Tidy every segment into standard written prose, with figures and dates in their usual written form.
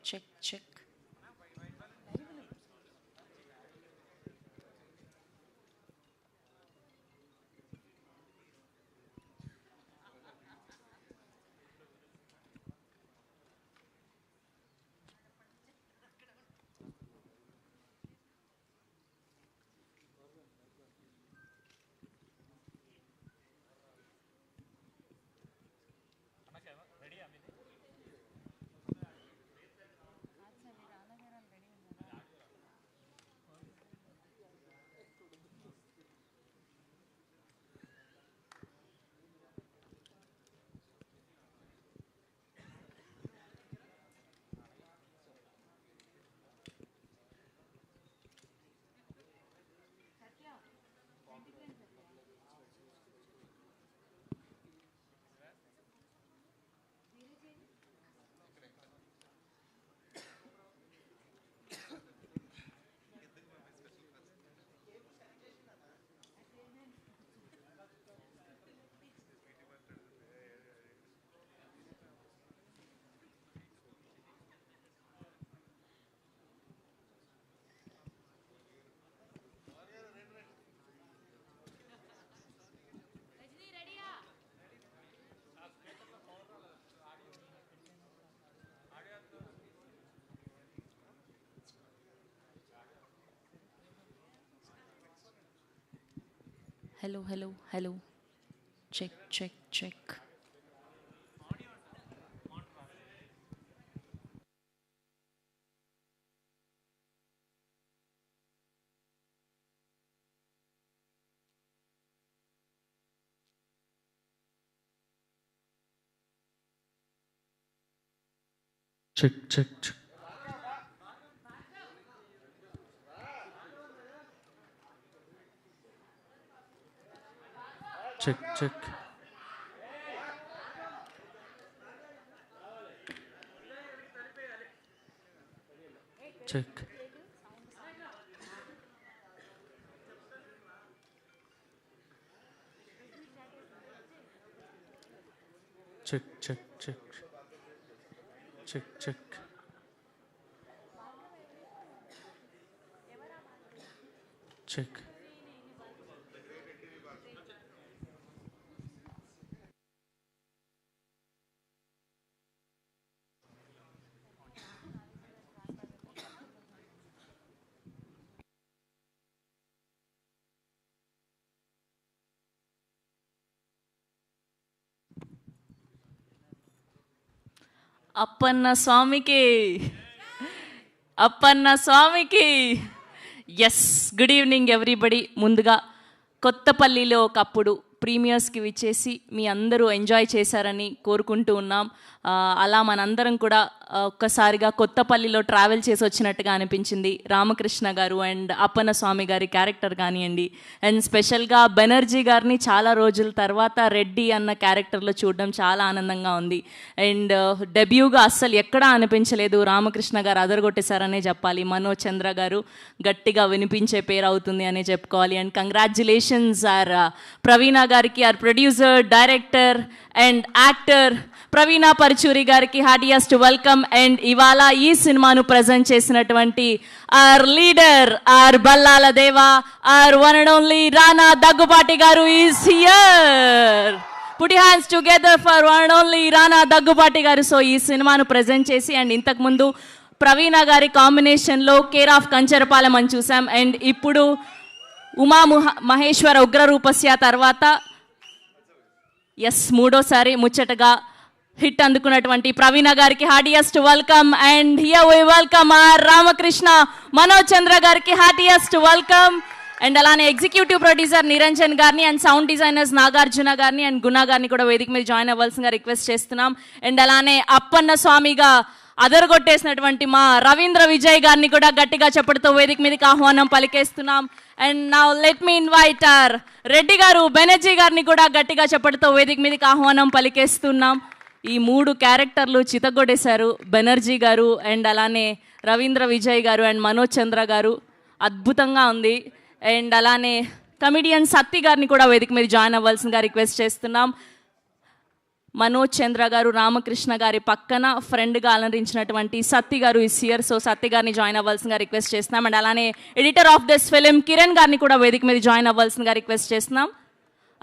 check, check. Hello, hello, hello. Check, check, check. Check, check, check. Check, check. Check. Check, check, check. Check, check. Check. Appanna స్వామికి అప్పన్న స్వామికి yes good evening everybody. ముందుగా కొత్తపల్లిలో ఒకప్పుడు ప్రీమియర్స్కి విచ్చేసి మీ అందరూ enjoy చేశారని కోరుకుంటూ ఉన్నాం. అలా మనందరం కూడా ఒక్కసారిగా కొత్తపల్లిలో ట్రావెల్ చేసి వచ్చినట్టుగా అనిపించింది. రామకృష్ణ గారు అండ్ అప్పన్న స్వామి గారి క్యారెక్టర్ కానివ్వండి, అండ్ స్పెషల్గా బెనర్జీ గారిని చాలా రోజుల తర్వాత రెడ్డి అన్న క్యారెక్టర్లో చూడడం చాలా ఆనందంగా ఉంది. అండ్ డెబ్యూగా అస్సలు ఎక్కడా అనిపించలేదు, రామకృష్ణ గారు అదరగొట్టేశారనే చెప్పాలి. మనోజ్ చంద్ర గారు గట్టిగా వినిపించే పేరు అవుతుంది అనే చెప్పుకోవాలి. అండ్ కంగ్రాచ్యులేషన్స్ ఆర్ ప్రవీణ గారికి, our producer, director and actor Praveena Paruchuri గారికి హార్టియెస్ట్ వెల్కమ్. అండ్ ఇవాళ ఈ సినిమాను ప్రజెంట్ చేసినటువంటి are leader, our Ballala Deva, our one and only Rana Daggubati garu is here. Put your hands together for one and only Rana Daggubati garu. So ఈ సినిమాను ప్రజెంట్ చేసి and ఇంతకుముందు ప్రవీణ గారి కాంబినేషన్లో కేర్ ఆఫ్ కంచరపాలెం అని చూసాం. అండ్ ఇప్పుడు ఉమా మహేశ్వర ఉగ్రరూపస్య తర్వాత ఎస్ మూడోసారి ముచ్చటగా హిట్ అందుకున్నటువంటి ప్రవీణ గారికి heartiest welcome. And here we welcome our Ramakrishna, Manoj Chandra గారికి హార్టియెస్ట్ వెల్కమ్. అండ్ అలానే ఎగ్జిక్యూటివ్ ప్రొడ్యూసర్ నిరంజన్ గారిని అండ్ సౌండ్ డిజైనర్స్ నాగార్జున గారిని అండ్ గుణ గారిని కూడా వేదిక మీద జాయిన్ అవ్వాల్సిందిగా రిక్వెస్ట్ చేస్తున్నాం. అండ్ అలానే అప్పన్న స్వామిగా అదరగొట్టేసినటువంటి మా రవీంద్ర విజయ్ గారిని కూడా గట్టిగా చెప్పడంతో వేదిక మీదకి ఆహ్వానం పలికేస్తున్నాం. And now let me invite our Reddy garu, Banerjee గారిని కూడా గట్టిగా చెప్పడంతో వేదిక మీదకి ఆహ్వానం పలికేస్తున్నాం. ఈ మూడు క్యారెక్టర్లు చితగొడేశారు బెనర్జీ గారు అండ్ అలానే రవీంద్ర విజయ్ గారు అండ్ మనోజ్ చంద్ర గారు. అద్భుతంగా ఉంది. అండ్ అలానే కమిడియన్ సత్తి గారిని కూడా వేదిక మీద జాయిన్ అవ్వాల్సిందిగా రిక్వెస్ట్ చేస్తున్నాం. మనోజ్ చంద్ర గారు రామకృష్ణ గారి పక్కన ఫ్రెండ్గా అలరించినటువంటి సత్తి గారు ఇస్ హియర్. సో సత్తి గారిని జాయిన్ అవ్వాల్సిందిగా రిక్వెస్ట్ చేస్తున్నాం. అండ్ అలానే editor of this film Kiran గారిని కూడా వేదిక మీద జాయిన్ అవ్వాల్సిందిగా రిక్వెస్ట్ చేస్తున్నాం.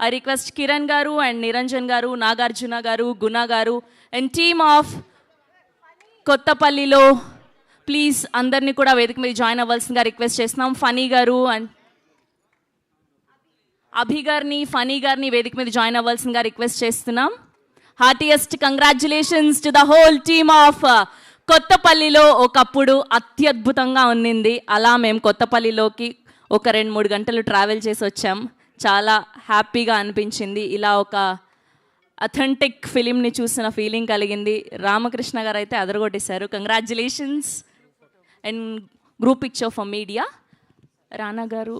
I request Kiran garu and Niranjan garu, Nagarjuna garu, Guna garu and team of కొత్తపల్లిలో ప్లీజ్ అందరినీ కూడా వేదిక మీద జాయిన్ అవ్వాల్సిందిగా రిక్వెస్ట్ చేస్తున్నాం. ఫనీ గారు అండ్ అభి గారిని, ఫనీ గారిని వేదిక మీద జాయిన్ అవ్వాల్సిందిగా రిక్వెస్ట్ చేస్తున్నాం. Heartiest congratulations to the whole team of కొత్తపల్లిలో ఒకప్పుడు అత్యద్భుతంగా ఉన్నింది. అలా మేము కొత్తపల్లిలోకి ఒక 2-3 గంటలు ట్రావెల్ చేసి వచ్చాం. చాలా హ్యాపీగా అనిపించింది. ఇలా ఒక అథెంటిక్ ఫిలింని చూసిన ఫీలింగ్ కలిగింది. రామకృష్ణ గారు అయితే అదరగొట్టేశారు. Congratulations and group picture for media. Rana garu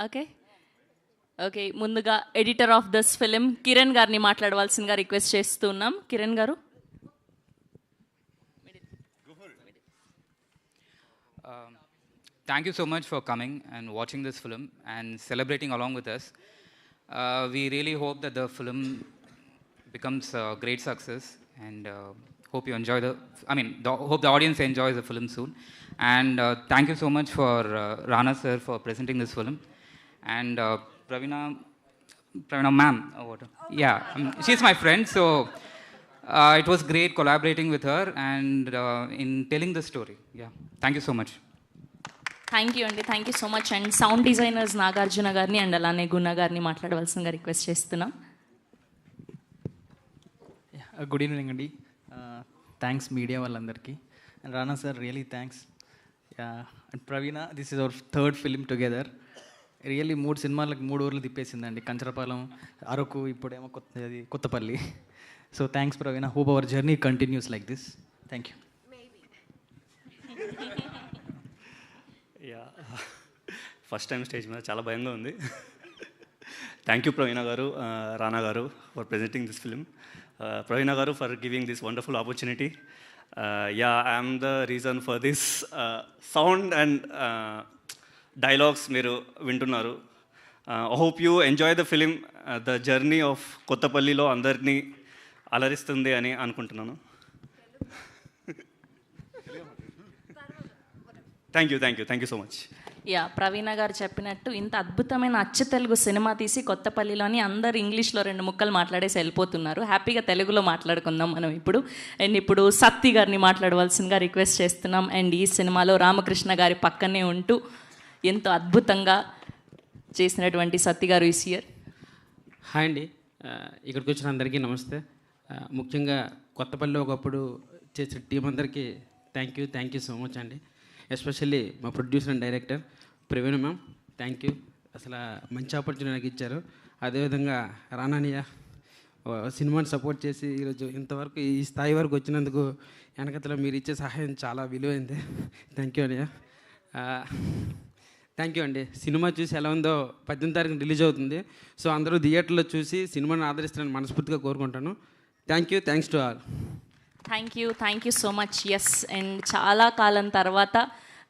okay okay ముందుగా editor of this film Kiran గారిని మాట్లాడవలసిందిగా రిక్వెస్ట్ చేస్తున్నాం. కిరణ్ గారు. Thank you so much for coming and watching this film and celebrating along with us. We really hope that the film becomes a great success and hope you enjoy hope the audience enjoys the film soon. And thank you so much for Rana sir for presenting this film. And Pravina ma'am, she's my friend, so it was great collaborating with her and in telling the story. Yeah, thank you so much. Thank you అండి, thank you so much. And sound designers Nagarjuna గారిని and అలానే గుణ గారిని మాట్లాడవలసిందిగా request చేస్తున్నాం. Good evening అండి. Thanks media వాళ్ళందరికీ. And Rana sir really thanks. And Praveena, this is our third film together. Really 3 సినిమాలకు 3 ఊర్లు తిప్పేసిందండి. కంచరపాలెం, అరకు, ఇప్పుడేమో Kothapalli. So thanks Praveena. Hope our journey continues like this. Thank you. First time stage మీద చాలా భయంగా ఉంది. Thank you Praveena garu, Rana garu for presenting this film. Praveena garu for giving this wonderful opportunity. I'm the reason for this sound and dialogues మీరు వింటున్నారు. Hope you enjoy the film. The journey of కొత్తపల్లిలో అందరినీ అలరిస్తుంది అని అనుకుంటున్నాను. Thank you so much. Yeah, Praveena garu చెప్పినట్టు ఇంత అద్భుతమైన అచ్చ తెలుగు సినిమా తీసి కొత్తపల్లిలోని అందరు ఇంగ్లీష్లో 2 ముక్కలు మాట్లాడేసి వెళ్ళిపోతున్నారు. హ్యాపీగా తెలుగులో మాట్లాడుకుందాం మనం ఇప్పుడు. అండ్ ఇప్పుడు సత్తి గారిని మాట్లాడవలసిందిగా రిక్వెస్ట్ చేస్తున్నాం. అండ్ ఈ సినిమాలో రామకృష్ణ గారి పక్కనే ఉంటూ ఎంతో అద్భుతంగా చేసినటువంటి సత్తి గారు ఈస్ హియర్. హాయ్ అండి, ఇక్కడికి వచ్చిన అందరికీ నమస్తే. ముఖ్యంగా కొత్తపల్లి ఒకప్పుడు చేసిన టీం అందరికీ థ్యాంక్ యూ సో మచ్ అండి. ఎస్పెషల్లీ మా producer and director Praveena ma'am, thank you. అసలు మంచి ఆపర్చునిటీ నాకు ఇచ్చారు. అదేవిధంగా రానానియా సినిమాని సపోర్ట్ చేసి ఈరోజు ఇంతవరకు ఈ స్థాయి వరకు వచ్చినందుకు వెనకతలో మీరు ఇచ్చే సహాయం చాలా విలువైంది. థ్యాంక్ యూ అనియా. థ్యాంక్ యూ అండి. సినిమా చూసి ఎలా ఉందో 18వ తారీఖున రిలీజ్ అవుతుంది. సో అందరూ థియేటర్లో చూసి సినిమాని ఆదరిస్తారని మనస్ఫూర్తిగా కోరుకుంటాను. Thanks to all. Thank you so much. Yes, and చాలా కాలం తర్వాత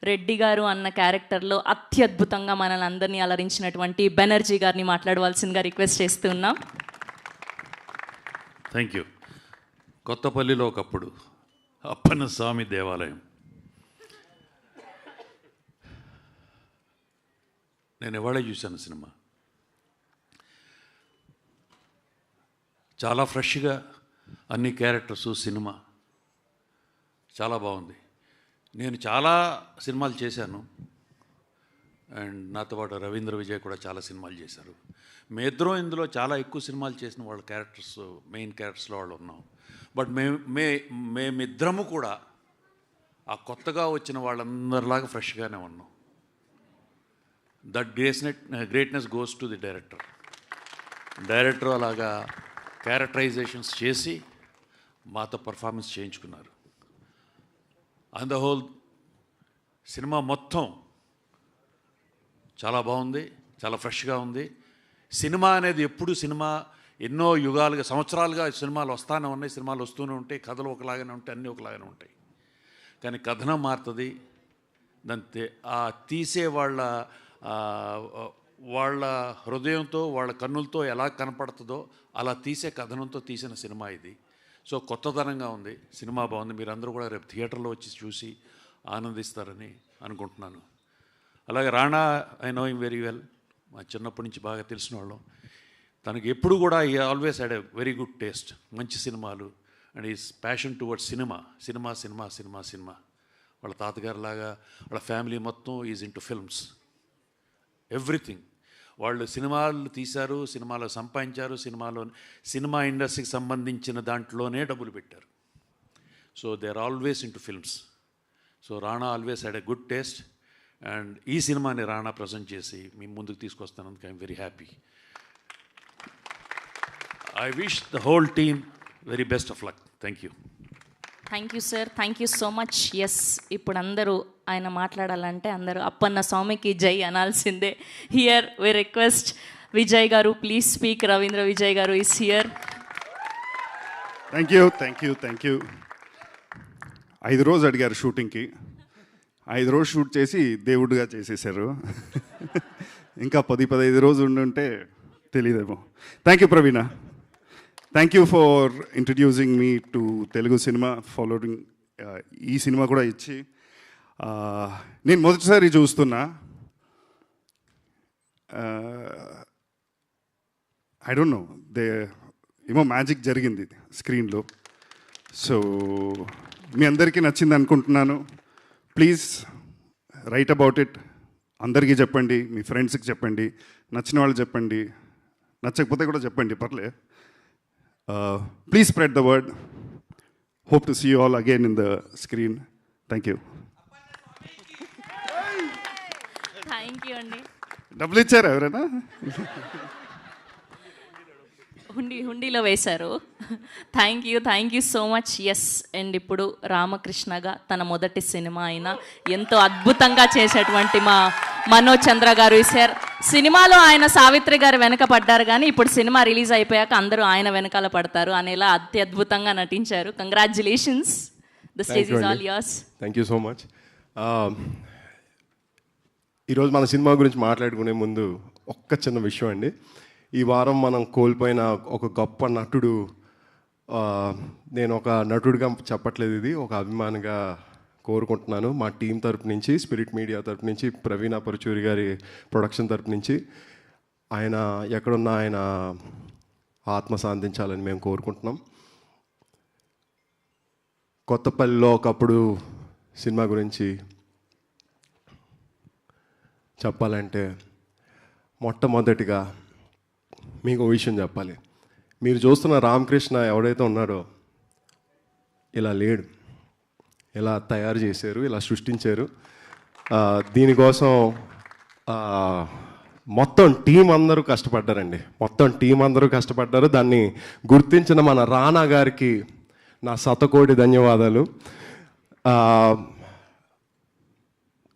రెడ్డి గారు అన్న క్యారెక్టర్లో అత్యద్భుతంగా మనల్ని అందరినీ అలరించినటువంటి బెనర్జీ గారిని మాట్లాడవలసిందిగా రిక్వెస్ట్ చేస్తున్నాం. Thank you. కొత్తపల్లిలో ఒకప్పుడు అప్పన్న స్వామి దేవాలయం. నేను ఇవాళే చూశాను సినిమా. చాలా ఫ్రెష్గా అన్ని క్యారెక్టర్స్, సినిమా చాలా బాగుంది. నేను చాలా సినిమాలు చేశాను, అండ్ నాతో పాటు రవీంద్ర విజయ్ కూడా చాలా సినిమాలు చేశారు. మీ ఇద్దరం ఇందులో చాలా ఎక్కువ సినిమాలు చేసిన వాళ్ళ క్యారెక్టర్స్, మెయిన్ క్యారెక్టర్స్లో వాళ్ళు ఉన్నాం. బట్ మేమిద్దరము కూడా ఆ కొత్తగా వచ్చిన వాళ్ళందరిలాగా ఫ్రెష్గానే ఉన్నాం. That greatness goes to the director. Director అలాగా క్యారెక్టరైజేషన్స్ చేసి మాతో పర్ఫార్మెన్స్ చేయించుకున్నారు. ఆన్ ద హోల్ సినిమా మొత్తం చాలా బాగుంది, చాలా ఫ్రెష్గా ఉంది. సినిమా అనేది ఎప్పుడు ఎన్నో యుగాలుగా, సంవత్సరాలుగా సినిమాలు వస్తూనే ఉన్నాయి, సినిమాలు వస్తూనే ఉంటాయి, కథలు ఒకలాగానే ఉంటాయి, అన్నీ ఒకలాగానే ఉంటాయి. కానీ కథనం మారుతుంది. దాంతే ఆ తీసే వాళ్ళ హృదయంతో, వాళ్ళ కన్నులతో ఎలా కనపడుతుందో అలా తీసే కథనంతో తీసిన సినిమా ఇది. సో కొత్తదనంగా ఉంది, సినిమా బాగుంది. మీరందరూ కూడా రేపు థియేటర్లో వచ్చి చూసి ఆనందిస్తారని అనుకుంటున్నాను. అలాగే Rana, I know him very well, మా చిన్నప్పటి నుంచి బాగా తెలిసిన వాళ్ళం. తనకి ఎప్పుడు కూడా ఈ always had a very good taste, మంచి సినిమాలు, and is passion towards cinema. వాళ్ళ తాతగారు లాగా వాళ్ళ ఫ్యామిలీ మొత్తం ఈజ్ ఇంటూ ఫిల్మ్స్, ఎవ్రీథింగ్. వాళ్ళు సినిమాలు తీశారు, సినిమాలో సంపాదించారు, సినిమా ఇండస్ట్రీకి సంబంధించిన దాంట్లోనే డబ్బులు పెట్టారు. So they are always into films. So Rana always had a good taste, and ఈ సినిమాని రాణా ప్రజెంట్ చేసి మీ ముందుకు తీసుకొస్తానందుకు I'm very happy. I wish the whole team very best of luck. Thank you. Thank you sir, thank you so much. Yes, ఇప్పుడు అందరూ ఆయన మాట్లాడాలంటే అందరూ అప్పన్న స్వామికి జై అనాల్సిందే. Here we request Vijay garu, please speak. Ravindra Vijay గారు ఈస్ హియర్. Thank you. 5 రోజు అడిగారు షూటింగ్కి, 5 రోజు షూట్ చేసి దేవుడిగా చేసేసారు. ఇంకా 10-15 రోజు ఉండుంటే తెలియదేమో. Thank you Praveena. Thank you for introducing me to Telugu cinema, following ఈ సినిమా కూడా ఇచ్చి. నేను మొదటిసారి చూస్తున్నా. ఐ డోంట్ నో, ఏమో మ్యాజిక్ జరిగింది స్క్రీన్లో. సో మీ అందరికీ నచ్చింది అనుకుంటున్నాను. Please write about it. అందరికీ చెప్పండి, మీ ఫ్రెండ్స్కి చెప్పండి, నచ్చిన వాళ్ళు చెప్పండి, నచ్చకపోతే కూడా చెప్పండి, పర్లే. Please spread the word. Hope to see you all again in the screen. Thank you. Thank you అండి. డబ్బులు ఇచ్చారా ఎవరైనా? హుండీలో వేశారు. Thank you so much. Yes, and ఇప్పుడు రామకృష్ణగా తన మొదటి సినిమా అయినా ఎంతో అద్భుతంగా చేసేటువంటి మా మనోజ్ చంద్ర గారు సార్. సినిమాలో ఆయన సావిత్రి గారు వెనక పడ్డారు, కానీ ఇప్పుడు సినిమా రిలీజ్ అయిపోయాక అందరూ ఆయన వెనకాల పడతారు అనేలా అత్యద్భుతంగా నటించారు. Congratulations. The stage is all yours. Thank you so much. ఈరోజు మన సినిమా గురించి మాట్లాడుకునే ముందు ఒక్క చిన్న విషయం అండి. ఈ వారం మనం కోల్పోయిన ఒక గొప్ప నటుడు, నేను ఒక నటుడిగా చెప్పట్లేదు, ఇది ఒక అభిమానిగా కోరుకుంటున్నాను. మా టీం తరపు నుంచి, స్పిరిట్ మీడియా తరపు నుంచి, ప్రవీణ పరుచూరి గారి ప్రొడక్షన్ తరపు నుంచి, ఆయన ఎక్కడున్నా ఆయన ఆత్మ శాంతించాలని మేము కోరుకుంటున్నాం. కొత్తపల్లిలో ఒకప్పుడు సినిమా గురించి చెప్పాలంటే మొట్టమొదటిగా మీకు ఒక విషయం చెప్పాలి. మీరు చూస్తున్న రామకృష్ణ ఎవడైతే ఉన్నాడో ఇలా లేడు, ఇలా తయారు చేశారు, ఇలా సృష్టించారు. దీనికోసం మొత్తం టీం అందరూ కష్టపడ్డారండి, మొత్తం టీం అందరూ కష్టపడ్డారు. దాన్ని గుర్తించిన మన రానా గారికి నా శతకోటి ధన్యవాదాలు.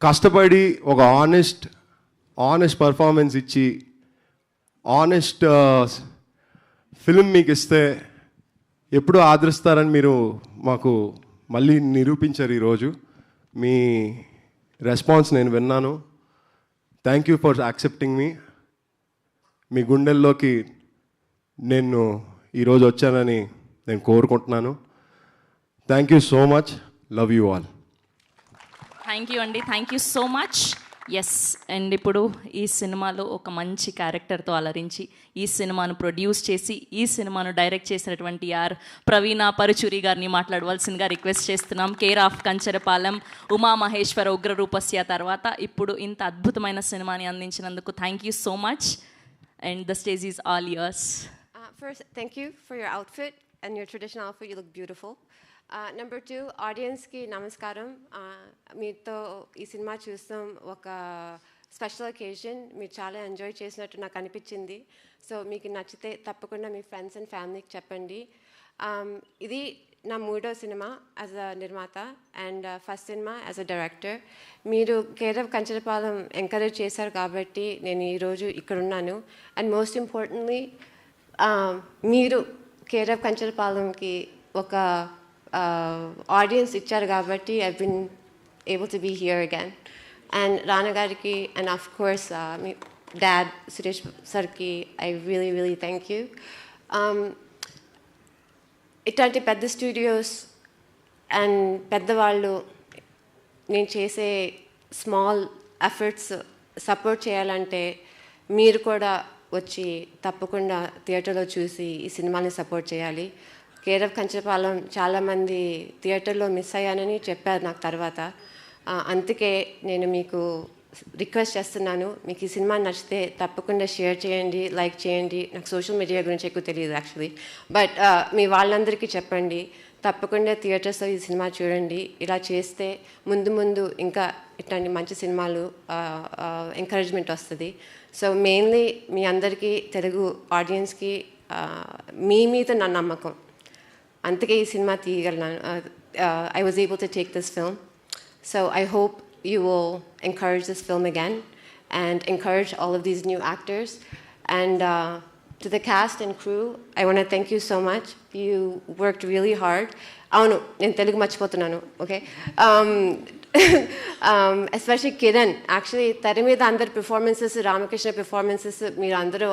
కష్టపడి ఒక ఆనెస్ట్ పర్ఫార్మెన్స్ ఇచ్చి ఆనెస్ట్ ఫిల్మ్ మీకు ఇస్తే ఎప్పుడు ఆదరిస్తారని మీరు మాకు మళ్ళీ నిరూపించారు. ఈరోజు మీ రెస్పాన్స్ నేను విన్నాను. Thank you for accepting me. మీ గుండెల్లోకి నేను ఈరోజు వచ్చానని నేను కోరుకుంటున్నాను. Thank you so much. Love you all. Thank you అండి. Thank you so much. Yes, and ఇప్పుడు ఈ సినిమాలో ఒక మంచి క్యారెక్టర్తో అలరించి ఈ సినిమాను ప్రొడ్యూస్ చేసి ఈ సినిమాను డైరెక్ట్ చేసినటువంటి ప్రవీణ పరుచూరి గారిని మాట్లాడవలసిందిగా రిక్వెస్ట్ చేస్తున్నాం. కేర్ ఆఫ్ కంచరపాలెం, ఉమా మహేశ్వర ఉగ్రరూపస్య తర్వాత ఇప్పుడు ఇంత అద్భుతమైన సినిమాని అందించినందుకు thank you so much, and the stage is all yours. First, thank you for your outfit and your traditional outfit. You look beautiful. Number two, audience ki namaskaram. Meeto ee cinema chustam oka special occasion. Meer chaala enjoy chesinattu naaku anipichindi. So meeku nachite tappakunda mee friends and family ki cheppandi. Idi నా మూడో cinema as a నిర్మాత and first సినిమా as a director. మీరు care of Kancharapalem encourage చేశారు కాబట్టి నేను ఈరోజు ఇక్కడ ఉన్నాను. అండ్ మోస్ట్ ఇంపార్టెంట్లీ మీరు కేర్ ఆఫ్ కంచరపాలెంకి ఒక ఆడియన్స్ ఇచ్చారు కాబట్టి I been able to be here again. And Rana గారికి అండ్ ఆఫ్ కోర్స్ మీ డాడ్ సురేష్ సార్కి ఐ రియలీ థ్యాంక్ యూ. ఇట్లాంటి పెద్ద స్టూడియోస్ అండ్ పెద్దవాళ్ళు నేను చేసే స్మాల్ ఎఫర్ట్స్ సపోర్ట్ చేయాలంటే మీరు కూడా వచ్చి తప్పకుండా థియేటర్లో చూసి ఈ సినిమాని సపోర్ట్ చేయాలి. కేర్ ఆఫ్ కంచరపాలెం చాలామంది థియేటర్లో మిస్ అయ్యానని చెప్పారు నాకు తర్వాత. అందుకే నేను మీకు రిక్వెస్ట్ చేస్తున్నాను, మీకు ఈ సినిమా నచ్చితే తప్పకుండా షేర్ చేయండి, లైక్ చేయండి. నాకు సోషల్ మీడియా గురించి ఎక్కువ తెలియదు యాక్చువల్లీ, బట్ మీ వాళ్ళందరికీ చెప్పండి తప్పకుండా థియేటర్స్లో ఈ సినిమా చూడండి. ఇలా చేస్తే ముందు ఇంకా ఇట్లాంటి మంచి సినిమాలు ఎంకరేజ్మెంట్ వస్తుంది. సో మెయిన్లీ మీ అందరికీ తెలుగు ఆడియన్స్కి మీ మీద నా నమ్మకం, అందుకే ఈ సినిమా తీయగలను. I was able to take this film. So I hope you will encourage this film again and encourage all of these new actors. And to the cast and crew, I want to thank you so much. You worked really hard. Avunu nenu telugu marchipotunnanu, okay? Especially Kiran. Actually teri meeda andaru performances, Ramakrishna performances meer andaru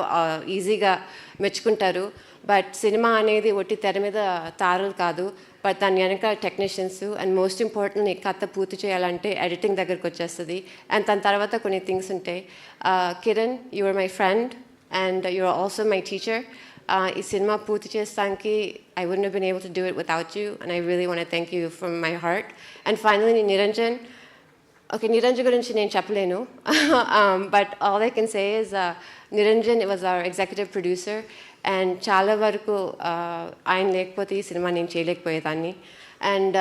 easy ga మెచ్చుకుంటారు. But cinema అనేది ఒట్టి తెర మీద తారలు కాదు, but దాని వెనక technicians and most important కథ పూర్తి చేయాలంటే ఎడిటింగ్ దగ్గరకు వచ్చేస్తుంది. అండ్ దాని తర్వాత కొన్ని థింగ్స్ ఉంటాయి. Kiran, you are my friend and you are also my teacher. ఈ సినిమా పూర్తి చేస్తానికి I wouldn't have been able to do it without you and I really want to thank you from my heart. And finally Niranjan. Okay, Niranjan గురించి నేను చెప్పలేను, but all I can say is Niranjan was our executive producer and చాలా వరకు ఆయన లేకపోతే ఈ సినిమా నేను చేయలేకపోయేదాన్ని. And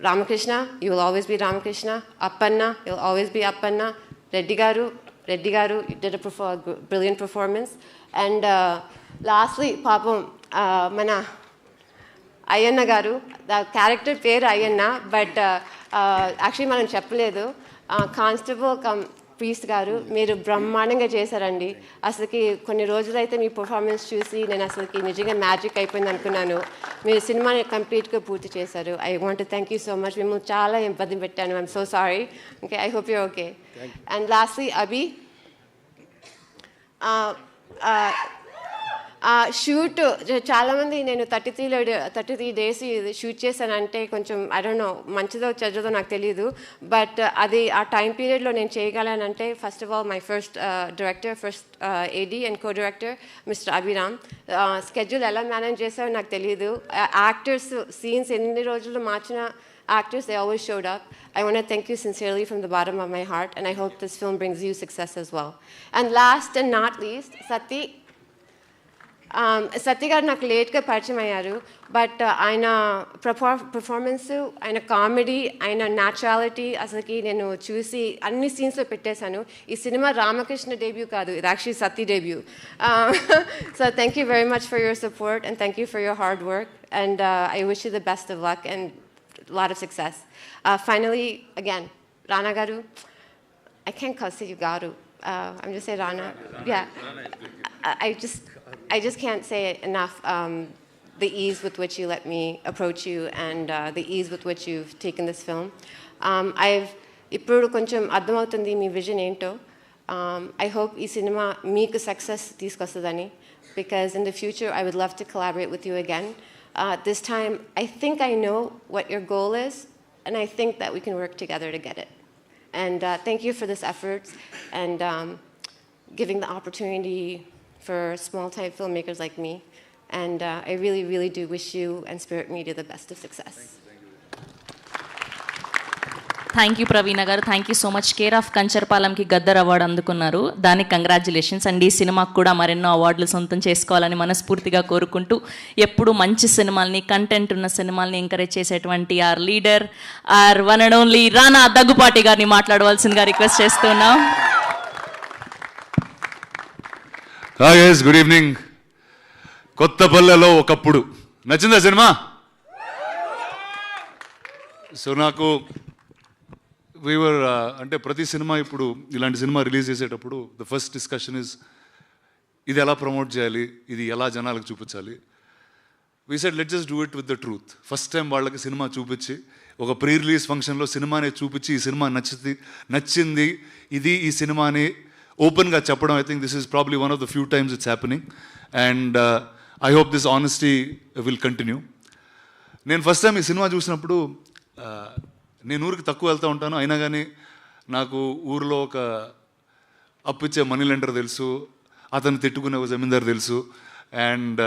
Ramakrishna, you will always be Ramakrishna. Appanna, you will always be Appanna. Reddy garu, you did a brilliant performance. And lastly పాపం మన అయ్యన్న గారు, క్యారెక్టర్ పేరు అయ్యన్న, బట్ యాక్చువల్లీ మనం చెప్పలేదు. కానిస్టేబుల్ కమ్ ప్రీస్ట్ గారు, మీరు బ్రహ్మాండంగా చేశారండి. అసలుకి కొన్ని రోజులైతే మీ పర్ఫార్మెన్స్ చూసి నేను అసలుకి నిజంగా మ్యాజిక్ అయిపోయింది అనుకున్నాను. మీరు సినిమాని కంప్లీట్గా పూర్తి చేశారు. I want to thank you so much. మేము చాలా ఇబ్బంది పెట్టాను. I'm so sorry. Okay, I hope you okay. And lastly Abhi, shoot చాలామంది నేను 33 days షూట్ చేశానంటే కొంచెం ఐ డోంట్ నో మంచిదో చెడ్డదో నాకు తెలియదు, బట్ అది ఆ టైం పీరియడ్లో నేను చేయగలనంటే first of all my first director, first AD and co director mister Abhiram. Schedule ఎలా మేనేజ్ చేశారో నాకు తెలియదు. యాక్టర్స్ సీన్స్ ఎన్ని రోజులు మార్చిన actors, they always showed up. I want to thank you sincerely from the bottom of my heart, and I hope this film brings you success as well. And last and not least, సత్య గారు నాకు లేట్గా పరిచయం అయ్యారు, but ఆయన performance, ఆయన comedy, ఆయన naturality అసలుకి నేను చూసి అన్ని సీన్స్లో పెట్టేశాను. ఈ సినిమా రామకృష్ణ డెబ్యూ కాదు, ఇది actually Satya debut. So thank you very much for your support and thank you for your hard work and I wish you the best of luck and a lot of success. Finally, again, Rana Garu. I can't call you Garu. I'm just saying Rana. Yeah. I just can't say enough the ease with which you let me approach you and the ease with which you've taken this film. ఇప్పుడు కొంచెం అర్థమవుతుంది మీ vision ఏంటో. I hope ఈ cinema మీకు success తీసుకొస్తుందని, because in the future I would love to collaborate with you again. This time, I think I know what your goal is, and I think that we can work together to get it. And thank you for this effort and giving the opportunity for small-time filmmakers like me. And I really, really do wish you and Spirit Media the best of success. Thank you Praveena garu, thank you so much. Care of కంచర్పాలెంకి Gaddar award అందుకున్నారు, దానికి congratulations. And ఈ సినిమాకు కూడా మరెన్నో అవార్డులు సొంతం చేసుకోవాలని మనస్ఫూర్తిగా కోరుకుంటూ, ఎప్పుడు మంచి సినిమాల్ని, కంటెంట్ ఉన్న సినిమాల్ని ఎంకరేజ్ చేసేటువంటి our leader, our one and only Rana Daggubati గారిని మాట్లాడవలసిందిగా రిక్వెస్ట్ చేస్తున్నాం. Hi guys, good evening. కొత్తపల్లెలో ఒకప్పుడు నచ్చిందా సినిమా? సో నాకు వీవర్ అంటే ప్రతి సినిమా ఇప్పుడు ఇలాంటి సినిమా రిలీజ్ చేసేటప్పుడు ద ఫస్ట్ డిస్కషన్ ఇస్ ఇది ఎలా ప్రమోట్ చేయాలి, ఇది ఎలా జనాలకు చూపించాలి. We said let just do it with the truth. First time వాళ్ళకి సినిమా చూపించి ఒక ప్రీ రిలీజ్ ఫంక్షన్లో సినిమానే చూపించి ఈ సినిమా నచ్చింది ఇది ఈ సినిమాని ఓపెన్గా చెప్పడం, I think this is probably one of the few times it's happening. And I hope this honesty will continue. నేను ఫస్ట్ టైం ఈ సినిమా చూసినప్పుడు నేను ఊరికి తక్కువ వెళ్తూ ఉంటాను, అయినా కానీ నాకు ఊరిలో ఒక అప్పిచ్చే మనీ లెండర్ తెలుసు, అతను తిట్టుకునే ఒక జమీందారు తెలుసు, అండ్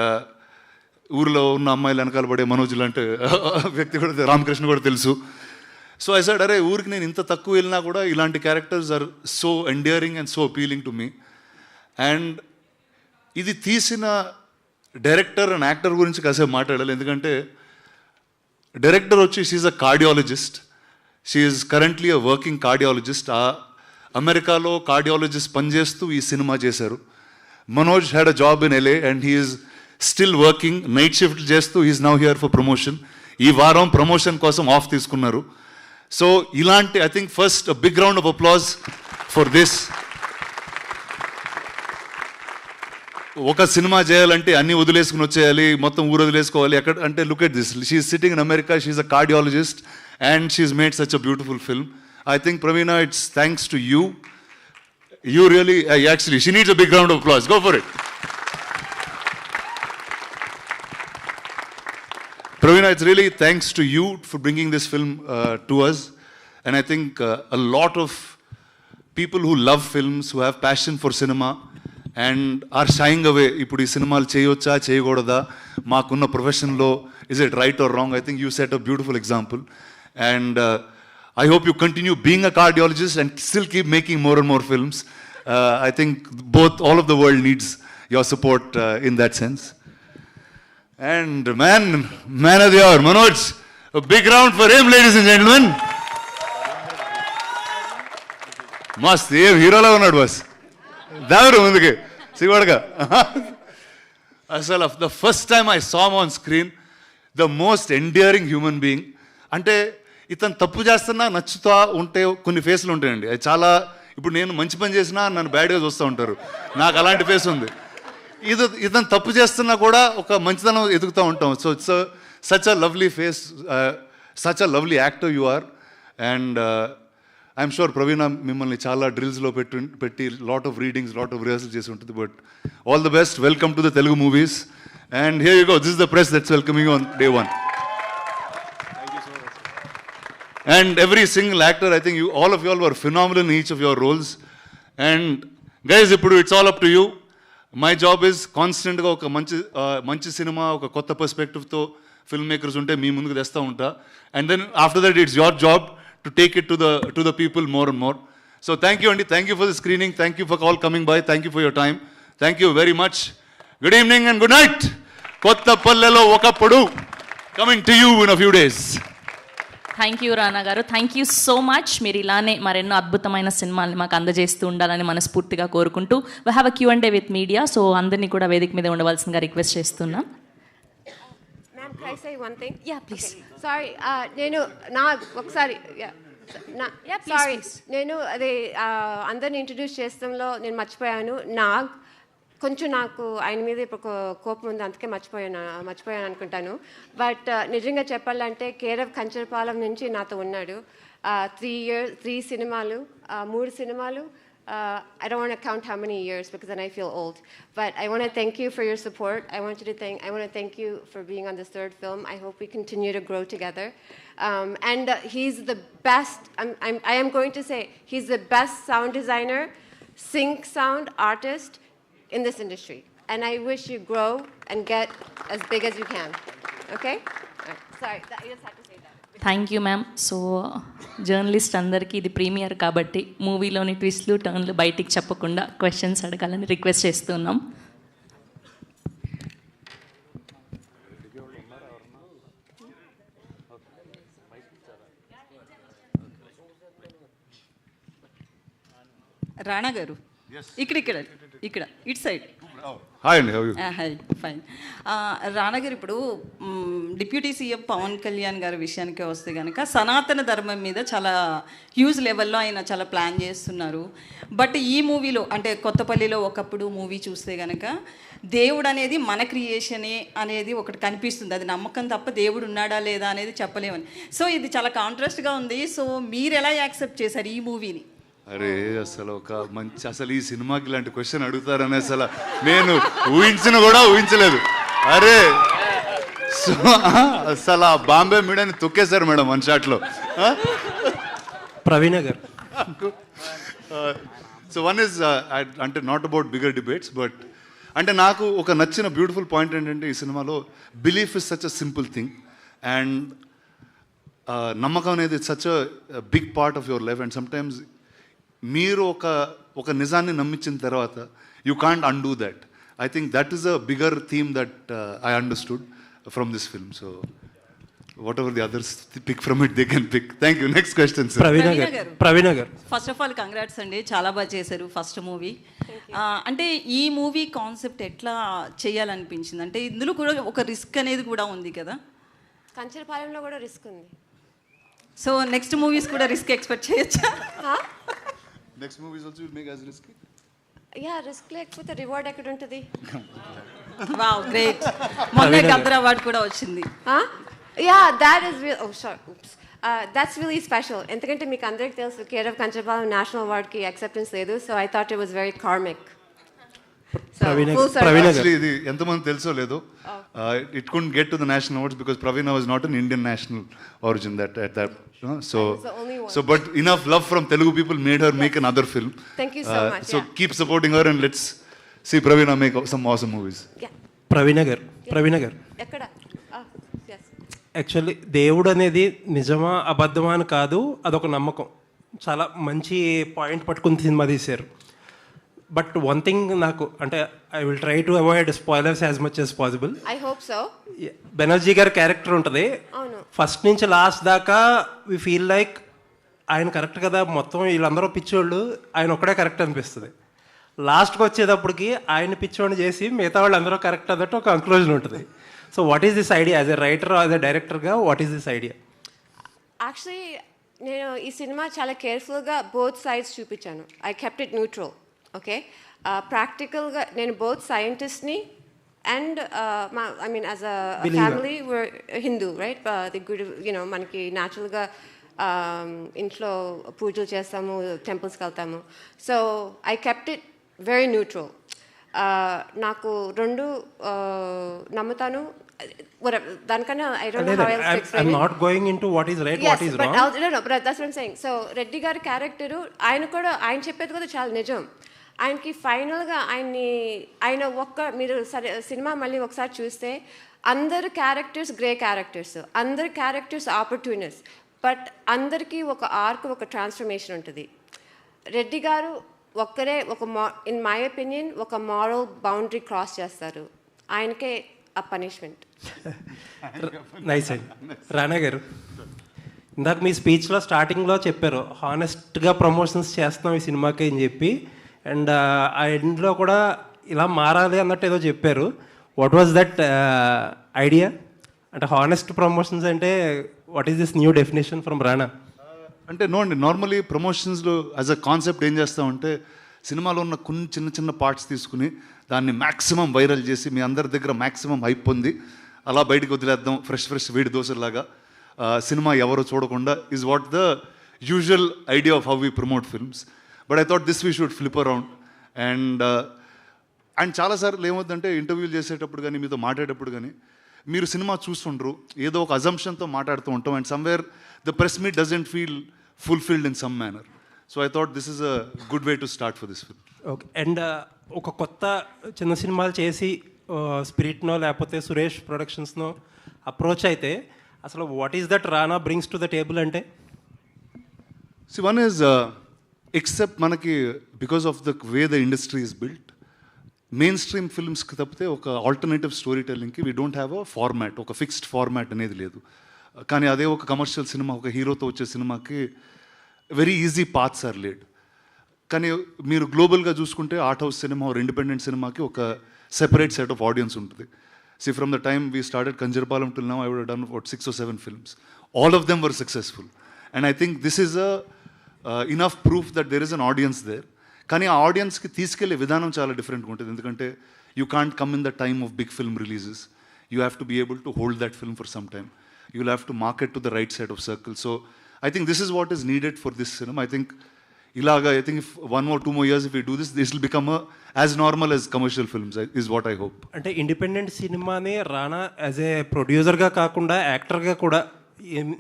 ఊరిలో ఉన్న అమ్మాయిలు వెనకాల పడే మనోజ్ లాంటి వ్యక్తి కూడా, రామకృష్ణ కూడా తెలుసు. సో ఐ సెడ్ అరే ఊరికి నేను ఇంత తక్కువ వెళ్ళినా కూడా ఇలాంటి characters are so endearing and so appealing to me. And ఇది తీసిన డైరెక్టర్ అండ్ యాక్టర్ గురించి కాసేపు మాట్లాడాలి, ఎందుకంటే డైరెక్టర్ వచ్చి she's a cardiologist. She is currently a working cardiologist. అమెరికాలో కార్డియాలజిస్ట్ పనిచేస్తూ ఈ సినిమా చేశారు. Manoj had a job in LA and he is still working, night shift చేస్తూ he's now here for promotion. ఈ వారం ప్రమోషన్ కోసం ఆఫ్ తీసుకున్నారు. సో ఇలాంటి I think first a big round of applause for this. ఒక సినిమా చేయాలంటే అన్నీ వదిలేసుకుని వచ్చేయాలి, మొత్తం ఊరు వదిలేసుకోవాలి ఎక్కడ అంటే, look at this, she is sitting in America, she is a cardiologist and she's made such a beautiful film. I think Praveena, it's thanks to you. You really, actually, she needs a big round of applause. Go for it. Praveena, it's really thanks to you for bringing this film to us. And I think a lot of people who love films, who have passion for cinema and are shying away. ఇప్పుడు ఈ సినిమాలు చేయొచ్చా చేయకూడదా, మాకున్న ప్రొఫెషన్లో is it right or wrong? I think you set a beautiful example. And I hope you continue being a cardiologist and still keep making more and more films. I think all of the world needs your support in that sense. And man of the hour, Manoj, a big round for him, ladies and gentlemen. Mast, ఏం హీరోలా ఉన్నాడు bus, దావరు ముందుకి సిగోడగా. అసలు the first time I saw him on screen, the most endearing human being. అంటే ఇతను తప్పు చేస్తున్నా నచ్చుతా ఉంటే కొన్ని ఫేస్లు ఉంటాయండి, అది చాలా. ఇప్పుడు నేను మంచి పని చేసినా నన్ను బ్యాడ్గా చూస్తూ ఉంటారు, నాకు అలాంటి ఫేస్ ఉంది. ఇతను తప్పు చేస్తున్నా కూడా ఒక మంచితనం ఎదుగుతూ ఉంటాం. So it's such a lovely face, such a lovely actor you are. And I'm sure Praveena మిమ్మల్ని చాలా డ్రిల్స్లో పెట్టి lot of readings, lot of rehearsal చేసి ఉంటుంది. But all the best, welcome to the Telugu movies. And here you go, this is the press that's welcoming you on day 1. And every single actor, I think all of you all were phenomenal in each of your roles. And guys, it's all up to you. My job is constant ga oka manchi cinema, oka kotta perspective tho filmmakers unte mee munduku testa unta. And then after that it's your job to take it to the people more and more. So thank you, Andy. Thank you for the screening. Thank you for all coming by. Thank you for your time. Thank you very much. Good evening and good night. Kottapallelo okappudu coming to you in a few days. Thank you రానా గారు, thank you so much. మీరు ఇలానే మరెన్నో అద్భుతమైన సినిమాల్ని మాకు అందజేస్తూ ఉండాలని మనస్ఫూర్తిగా కోరుకుంటూ, we have a Q&A with media. So అందరినీ కూడా వేదిక మీద ఉండవలసిందిగా రిక్వెస్ట్ చేస్తున్నాం. Ma'am, can I say one thing? Yeah, please. Sorry, నేను ఒకసారి సారీ, నేను అదే అందరిని ఇంట్రడ్యూస్ చేస్తాంలో నేను మర్చిపోయాను. నాకు ఆయన మీద ఇప్పుడు కోపం ఉంది, అందుకే మర్చిపోయాను అనుకుంటాను. బట్ నిజంగా చెప్పాలంటే కేర్ ఆఫ్ కంచర్పాలెం నుంచి నాతో ఉన్నాడు. 3 సినిమాలు, 3 సినిమాలు I don't want to count how many years because then I feel old. But I want to thank you for your support. I want to thank you for being on this third film. I hope we continue to grow together. And he's the best. I am going to say he's the best sound designer, sync sound artist in this industry. And I wish you grow and get as big as you can. Okay? All right. Sorry, I just had to say that. Thank you ma'am. So journalist అందరికీ ఇది premier కాబట్టి మూవీలోని ట్విస్ట్లు టర్న్లు బయటికి చెప్పకుండా questions అడగాలని request చేస్తున్నాం. రాణా గారు ఇక్కడ ఇటు సైడ్. హాయ్ అండి. Hi, fine. రాణా గారు, ఇప్పుడు డిప్యూటీ సీఎం పవన్ కళ్యాణ్ గారి విషయానికి వస్తే కనుక సనాతన ధర్మం మీద చాలా హ్యూజ్ లెవెల్లో ఆయన చాలా ప్లాన్ చేస్తున్నారు. బట్ ఈ మూవీలో అంటే కొత్తపల్లిలో ఒకప్పుడు మూవీ చూస్తే కనుక దేవుడు అనేది మన క్రియేషనే అనేది ఒకటి కనిపిస్తుంది. అది నమ్మకం తప్ప దేవుడు ఉన్నాడా లేదా అనేది చెప్పలేమని. సో ఇది చాలా కాంట్రాస్ట్గా ఉంది. సో మీరు ఎలా యాక్సెప్ట్ చేశారు ఈ మూవీని? అరే అసలు అసలు ఈ సినిమాకి ఇలాంటి క్వశ్చన్ అడుగుతారని అసలు నేను ఊహించలేదు. అరే సో అసలు ఆ బాంబే మీడియాని తొక్కేశారు మేడం వన్ షాట్లో. ప్రవీణ గారు. సో వన్ ఇస్ అంటే not about bigger debates, but అంటే నాకు ఒక నచ్చిన బ్యూటిఫుల్ పాయింట్ ఏంటంటే ఈ సినిమాలో belief is such a simple thing and నమ్మకం అనేది it's such a big part of your life. And sometimes మీరు ఒక నిజాన్ని నమ్మించిన తర్వాత you can't undo that. I think that is a bigger theme that I understood from this film. So whatever the others pick from it they can pick. Thank you. Next question sir. Praveena garu. First of all congrats అండి, చాలా బాగా చేశారు first movie. అంటే ఈ movie concept ఎట్లా చేయాలనిపించింది? అంటే ఇందులో కూడా ఒక రిస్క్ అనేది కూడా ఉంది కదా. కంచరపాలెంలో కూడా రిస్క్ ఉంది. సో నెక్స్ట్ మూవీస్ కూడా రిస్క్ ఎక్స్పెక్ట్ చేయొచ్చా? Next movies also will make as risky. Yeah, risk లేకపోతే రివార్డ్ ఎక్కడ ఉంటుంది? Wow, great. మొన్న గద్దర్ అవార్డ్ కూడా వచ్చింది. Yeah, that is that's really special. ఎందుకంటే మీకు అందరికీ తెలుసు కేర్ ఆఫ్ కంచరపాలెం నేషనల్ అవార్డ్కి యాక్సెప్టెన్స్ లేదు. So I thought it was very karmic. Actually, ఇది ఎంతమంది తెలుసో లేదో, it couldn't get to the national awards because Praveena was not an Indian national origin at that. So but enough love from Telugu people made her make another film. Thank you so much. So keep supporting her and let's see Praveena make some awesome movies. ప్రవీణ గారు. ఎక్కడ? Actually దేవుడు అనేది నిజమా అబద్ధమా అని కాదు, అదొక నమ్మకం. చాలా మంచి పాయింట్ పట్టుకుని సినిమా తీశారు. బట్ వన్ థింగ్ నాకు అంటే I will try to avoid spoilers as much as possible. I hope so. Banerjee గారి క్యారెక్టర్ ఉంటుంది, ఫస్ట్ నుంచి లాస్ట్ దాకా వి ఫీల్ లైక్ ఆయన కరెక్ట్ కదా, మొత్తం వీళ్ళందరూ పిచ్చోళ్ళు, ఆయన ఒక్కడే కరెక్ట్ అనిపిస్తుంది. లాస్ట్కి వచ్చేటప్పటికి ఆయన పిచ్చోడిని చేసి మిగతా వాళ్ళు అందరూ కరెక్ట్ అన్నట్టు ఒక కంక్లూజన్ ఉంటుంది. So what is this idea as a writer, as a డైరెక్టర్గా what is this idea? Actually నేను ఈ సినిమా చాలా కేర్ఫుల్గా బోత్ సైడ్స్ చూపించాను. I kept it neutral. Okay, ప్రాక్టికల్గా నేను బోత్ సైంటిస్ట్ని and I mean as a family were Hindu, right? The good మనకి న్యాచురల్గా ఇంట్లో పూజలు చేస్తాము, టెంపుల్స్కి వెళ్తాము. So I kept it very neutral. నాకు రెండు నమ్ముతాను. దానికన్నా I don't know how else to explain it. I'm not going into what is right, what is wrong. No, but that's what I'm saying. So Reddy గారి character ఆయన చెప్పేది కూడా చాలా నిజం. ఆయనకి ఫైనల్గా ఆయన మీరు సినిమా మళ్ళీ ఒకసారి చూస్తే అందరు క్యారెక్టర్స్ గ్రే క్యారెక్టర్స్, అందరు క్యారెక్టర్స్ ఆపర్చునిటీస్, బట్ అందరికీ ఒక ఆర్క్, ఒక ట్రాన్స్ఫర్మేషన్ ఉంటుంది. రెడ్డి గారు ఒక్కరే ఇన్ మై ఒపీనియన్ ఒక మారల్ బౌండరీ క్రాస్ చేస్తారు. ఆయనకే ఆ పనిష్మెంట్. నైస్ అండి. రాణా గారు, ఇందాక మీ స్పీచ్లో స్టార్టింగ్లో చెప్పారు హానెస్ట్గా ప్రమోషన్స్ చేస్తున్నాం ఈ సినిమాకి అని చెప్పి, అండ్ ఆ ఎండ్లో కూడా ఇలా మారాలి అన్నట్టు ఏదో చెప్పారు. What was that idea? అంటే హానెస్ట్ ప్రమోషన్స్ అంటే what is this new definition from Rana? అంటే నోండి, నార్మలీ ప్రమోషన్స్లో యాజ్ అ కాన్సెప్ట్ ఏం చేస్తామంటే సినిమాలో ఉన్న కొన్ని చిన్న చిన్న పార్ట్స్ తీసుకుని దాన్ని మ్యాక్సిమం వైరల్ చేసి మీ అందరి దగ్గర మ్యాక్సిమం హైప్ పొంది అలా బయటకు వదిలేద్దాం ఫ్రెష్ వేడి దోశలాగా, సినిమా ఎవరు చూడకుండా is what the usual idea of how we promote films. But I thought this we should flip around. And చాలాసార్లు ఏమవుతుందంటే ఇంటర్వ్యూలు చేసేటప్పుడు కానీ మీతో మాట్లాడేటప్పుడు కానీ మీరు సినిమా చూస్తుండ్రు, ఏదో ఒక అజంప్షన్తో మాట్లాడుతూ ఉంటాం, and somewhere the press meet doesn't feel fulfilled in some manner. So I thought this is a good way to start for this film. Okay. And ఒక కొత్త చిన్న సినిమాలు చేసి స్పిరిట్నో లేకపోతే సురేష్ ప్రొడక్షన్స్నో అప్రోచ్ అయితే అసలు what is that Rana brings to the table అంటే? See one is except మనకి because of the way the industry is built, mainstream ఫిల్మ్స్కి తప్పితే ఒక ఆల్టర్నేటివ్ స్టోరీ టెల్లింగ్కి we don't have a format, ఒక ఫిక్స్డ్ ఫార్మాట్ అనేది లేదు. కానీ అదే ఒక కమర్షియల్ సినిమా, ఒక హీరోతో వచ్చే సినిమాకి very easy paths are laid. కానీ మీరు గ్లోబల్గా చూసుకుంటే ఆర్ట్ హౌస్ సినిమా ఆర్ ఇండిపెండెంట్ సినిమాకి ఒక సెపరేట్ సెట్ ఆఫ్ ఆడియన్స్ ఉంటుంది. See, from the time we started Kanjarpalam till now, I would have done about 6 or 7 films. All of them were successful. And I think this is enough proof that there is an audience there. కానీ ఆ ఆడియన్స్కి తీసుకెళ్లే విధానం చాలా డిఫరెంట్గా ఉంటుంది. ఎందుకంటే you can't come in the time of big film releases. You have to be able to hold that film for some time. You will have to market to the right side of circle. So I think this is what is needed for this సినిమా. I think ఇలాగా I think if 1 or 2 more years if we do this, this will become as normal as commercial films is what I hope. అంటే independent సినిమాని రానా as a ప్రొడ్యూసర్గా కాకుండా యాక్టర్గా కూడా,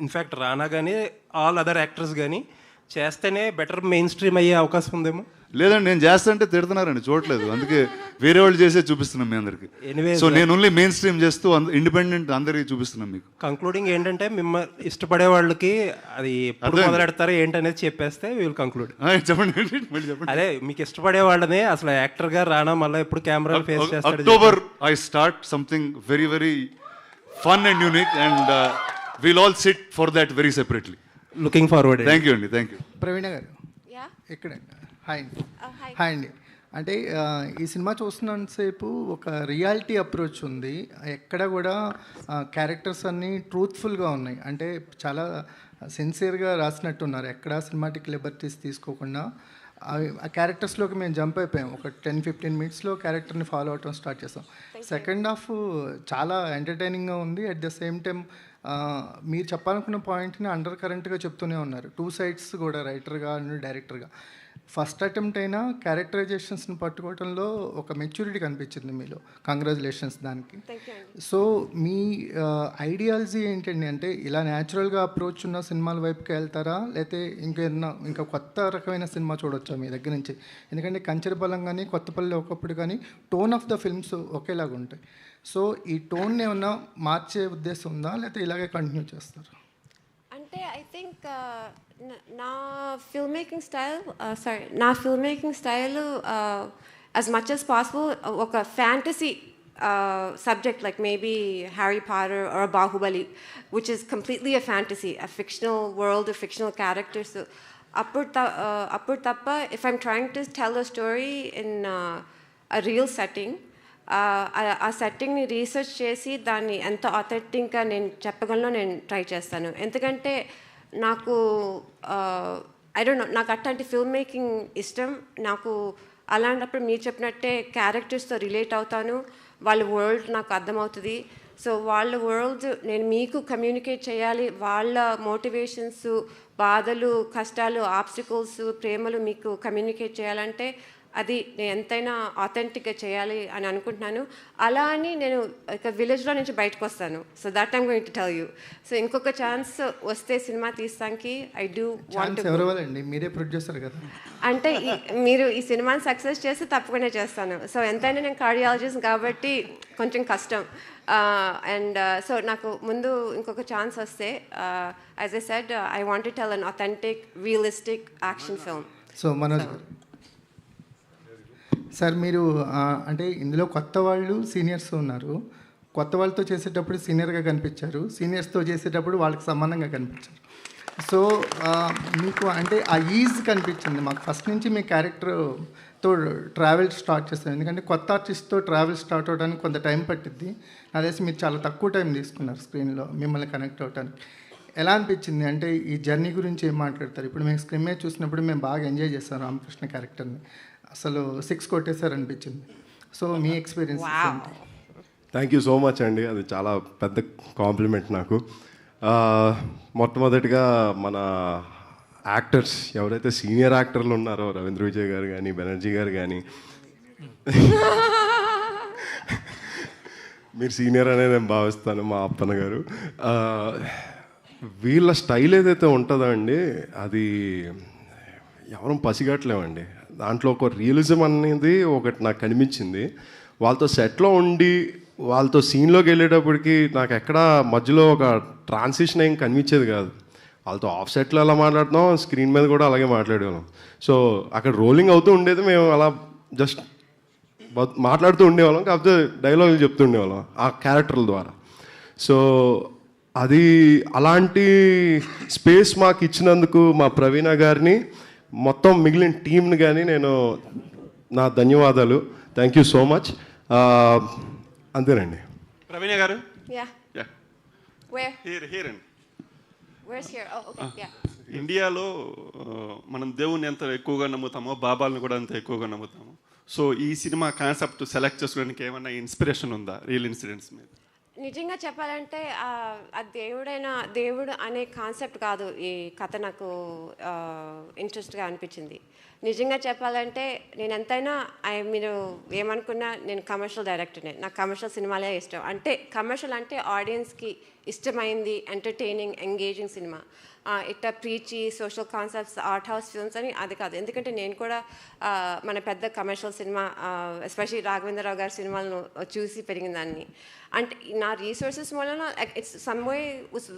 in fact రానా కానీ all other actors కానీ చేస్తేనే బెటర్ మెయిన్ స్ట్రీమ్ అయ్యే అవకాశం ఉందేమో. లేదండి, నేను చేస్తానంటే తిడుతున్నారండి, చూడలేదు. అందుకే వేరే వాళ్ళు చేసే చూపిస్తున్నాం మీ అందరికి. సో నేను ఓన్లీ మెయిన్ స్ట్రీమ్ చేస్తూ ఇండిపెండెంట్ అందరికి చూపిస్తున్నాం మీకు. కంక్లూడింగ్ ఏంటంటే మిమ్మల్ని ఇష్టపడే వాళ్ళకి అది ఎప్పుడు మొదలెడతారో ఏంటనేది చెప్పేస్తే విల్ కంక్లూడ్. చెప్పండి. అదే మీకు ఇష్టపడే వాళ్ళని అసలు యాక్టర్గా రానా మళ్ళీ ఎప్పుడు కెమెరా ఫేస్ చేస్తాడు? October I start something very very fun and unique and will all sit for that very separately. Looking forward. Thank you అండి. Thank you. ప్రవీణ గారు ఇక్కడ. హాయ్ అండి. హాయ్ అండి. అంటే ఈ సినిమా చూస్తున్నంతసేపు ఒక రియాలిటీ అప్రోచ్ ఉంది. ఎక్కడ కూడా క్యారెక్టర్స్ అన్నీ ట్రూత్ఫుల్గా ఉన్నాయి. అంటే చాలా సిన్సియర్గా రాసినట్టున్నారు. ఎక్కడ సినిమాటిక్ లిబర్టీస్ తీసుకోకుండా ఆ క్యారెక్టర్స్లోకి మేము జంప్ అయిపోయాం. ఒక 10-15 మినిట్స్లో క్యారెక్టర్ని ఫాలో అవటం స్టార్ట్ చేస్తాం. సెకండ్ హాఫ్ చాలా ఎంటర్టైనింగ్గా ఉంది. అట్ ద సేమ్ టైం మీరు చెప్పాలనుకున్న పాయింట్ని అండర్ కరెంట్గా చెప్తూనే ఉన్నారు. 2 sides కూడా, రైటర్గా అండ్ డైరెక్టర్గా. ఫస్ట్ అటెంప్ట్ అయినా క్యారెక్టరైజేషన్స్ని పట్టుకోవడంలో ఒక మెచ్యూరిటీ కనిపించింది మీలో. కంగ్రాచులేషన్స్ దానికి. సో మీ ఐడియాలజీ ఏంటండి? అంటే ఇలా న్యాచురల్గా అప్రోచ్ ఉన్న సినిమాల వైపుకి వెళ్తారా, లేకపోతే ఇంకా కొత్త రకమైన సినిమా చూడొచ్చా మీ దగ్గర నుంచి? ఎందుకంటే కంచరబలం కానీ కొత్తపల్లి ఒకప్పుడు కానీ టోన్ ఆఫ్ ద ఫిల్మ్స్ ఒకేలాగా ఉంటాయి. సో ఈ టోన్ ఏమన్నా మార్చే ఉద్దేశం ఉందా, లేకపోతే ఇలాగే కంటిన్యూ చేస్తారు? అంటే ఐ థింక్ నా film making style as much as possible ఒక fantasy subject like maybe Harry Potter or a Bahubali, which is completely a fantasy, a fictional world of fictional characters. So appur tappa, if I'm trying to tell a story in a real setting, ఆ సెట్టింగ్ని research చేసి దాన్ని ఎంత ఆథెంటిక్గా నేను చెప్పగలను నేను try చేస్తాను. ఎందుకంటే నాకు ఐ డోంట్ నో, నాకు అట్లాంటి ఫిల్మ్ మేకింగ్ ఇష్టం. నాకు అలాంటప్పుడు మీరు చెప్పినట్టే క్యారెక్టర్స్తో రిలేట్ అవుతాను. వాళ్ళ వరల్డ్ నాకు అర్థమవుతుంది. సో వాళ్ళ వరల్డ్ నేను మీకు కమ్యూనికేట్ చేయాలి. వాళ్ళ మోటివేషన్స్, బాధలు, కష్టాలు, ఆబ్స్టికల్స్, ప్రేమలు మీకు కమ్యూనికేట్ చేయాలంటే అది నేను ఎంతైనా ఆథెంటిక్గా చేయాలి అని అనుకుంటున్నాను. అలా అని నేను ఒక విలేజ్లో నుంచి బయటకు వస్తాను. So that I'm going to tell you. So ఇంకొక ఛాన్స్ వస్తే సినిమా తీస్తానికి ఐ డూ వాంట్. ఎవరండి, మీరే ప్రొడ్యూసర్ కదా. అంటే మీరు ఈ సినిమాని సక్సెస్ చేస్తే తప్పకుండా చేస్తాను. సో ఎంతైనా నేను కార్డియాలజిస్ట్ కాబట్టి కొంచెం కష్టం. అండ్ సో నాకు ముందు ఇంకొక ఛాన్స్ వస్తే, as I said, I want to tell an authentic realistic action film. So Manoj sir, మీరు అంటే ఇందులో కొత్త వాళ్ళు సీనియర్స్ ఉన్నారు. కొత్త వాళ్ళతో చేసేటప్పుడు సీనియర్గా కనిపించారు, సీనియర్స్తో చేసేటప్పుడు వాళ్ళకి సమానంగా కనిపించారు. సో మీకు అంటే ఆ ఈజ్ కనిపించింది మాకు ఫస్ట్ నుంచి. మీ క్యారెక్టర్తో ట్రావెల్ స్టార్ట్ చేస్తాను. ఎందుకంటే కొత్త ఆర్టిస్ట్తో ట్రావెల్ స్టార్ట్ అవడానికి కొంత టైం పట్టిద్ది. నా తెలిసి మీరు చాలా తక్కువ టైం తీసుకున్నారు స్క్రీన్లో మిమ్మల్ని కనెక్ట్ అవ్వడానికి. ఎలా అనిపించింది? అంటే ఈ జర్నీ గురించి ఏం మాట్లాడతారు? ఇప్పుడు మేము స్క్రీన్ మీద చూసినప్పుడు మేము బాగా ఎంజాయ్ చేస్తాం రామకృష్ణ క్యారెక్టర్ని. అసలు 6 కొట్టేశారు అనిపించింది. సో మీ ఎక్స్పీరియన్స్ ఏంటి? థ్యాంక్ యూ సో మచ్ అండి. అది చాలా పెద్ద కాంప్లిమెంట్ నాకు. మొట్టమొదటిగా మన యాక్టర్స్ ఎవరైతే సీనియర్ యాక్టర్లు ఉన్నారో రవీంద్ర విజయ్ గారు కానీ బెనర్జీ గారు కానీ మీరు సీనియర్ అనే నేను భావిస్తాను, మా అప్పన్న గారు. వీళ్ళ స్టైల్ ఏదైతే ఉంటుందో అండి అది ఎవరూ పసిగట్టలేమండి. దాంట్లో ఒక రియలిజం అనేది ఒకటి నాకు కనిపించింది. వాళ్ళతో సెట్లో ఉండి వాళ్ళతో సీన్లోకి వెళ్ళేటప్పటికి నాకు ఎక్కడ మధ్యలో ఒక ట్రాన్సిషన్ ఏం కనిపించేది కాదు. వాళ్ళతో ఆఫ్ సెట్లో ఎలా మాట్లాడుతున్నాం, స్క్రీన్ మీద కూడా అలాగే మాట్లాడేవాళ్ళం. సో అక్కడ రోలింగ్ అవుతూ ఉండేది, మేము అలా జస్ట్ మాట్లాడుతూ ఉండేవాళ్ళం, కాకపోతే డైలాగులు చెప్తూ ఉండేవాళ్ళం ఆ క్యారెక్టర్ల ద్వారా. సో అది అలాంటి స్పేస్ మాకు ఇచ్చినందుకు మా ప్రవీణ గారిని మొత్తం మిగిలిన టీంని కానీ నేను నా ధన్యవాదాలు. Thank you so much. అంతేనండి. ప్రవీణ గారు. Yeah. Yeah. Where? Here అండి. Where's here? Oh, okay. Yeah. ఇండియాలో మనం దేవుణ్ణి ఎంత ఎక్కువగా నమ్ముతామో బాబాలను కూడా అంత ఎక్కువగా నమ్ముతాము. సో ఈ సినిమా కాన్సెప్ట్ సెలెక్ట్ చేసుకోవడానికి ఏమన్నా ఇన్స్పిరేషన్ ఉందా రియల్ ఇన్సిడెంట్స్ మీద? నిజంగా చెప్పాలంటే ఆ దేవుడు అనే కాన్సెప్ట్ కాదు ఈ కథ నాకు ఇంట్రెస్ట్గా అనిపించింది. నిజంగా చెప్పాలంటే నేను ఎంతైనా మీరు ఏమనుకున్నా నేను కమర్షియల్ డైరెక్టర్నే. నాకు కమర్షియల్ సినిమాలే ఇష్టం. అంటే కమర్షియల్ అంటే ఆడియన్స్కి ఇష్టమైంది, ఎంటర్టైనింగ్, ఎంగేజింగ్ సినిమా. ఇట్లా preachy social concepts, art house films అని అది కాదు. ఎందుకంటే నేను కూడా మన పెద్ద కమర్షియల్ సినిమా ఎస్పెషల్లీ రాఘవేంద్రరావు గారి సినిమాలను చూసి పెరిగిందాన్ని. అంటే నా రీసోర్సెస్ వలన it's some way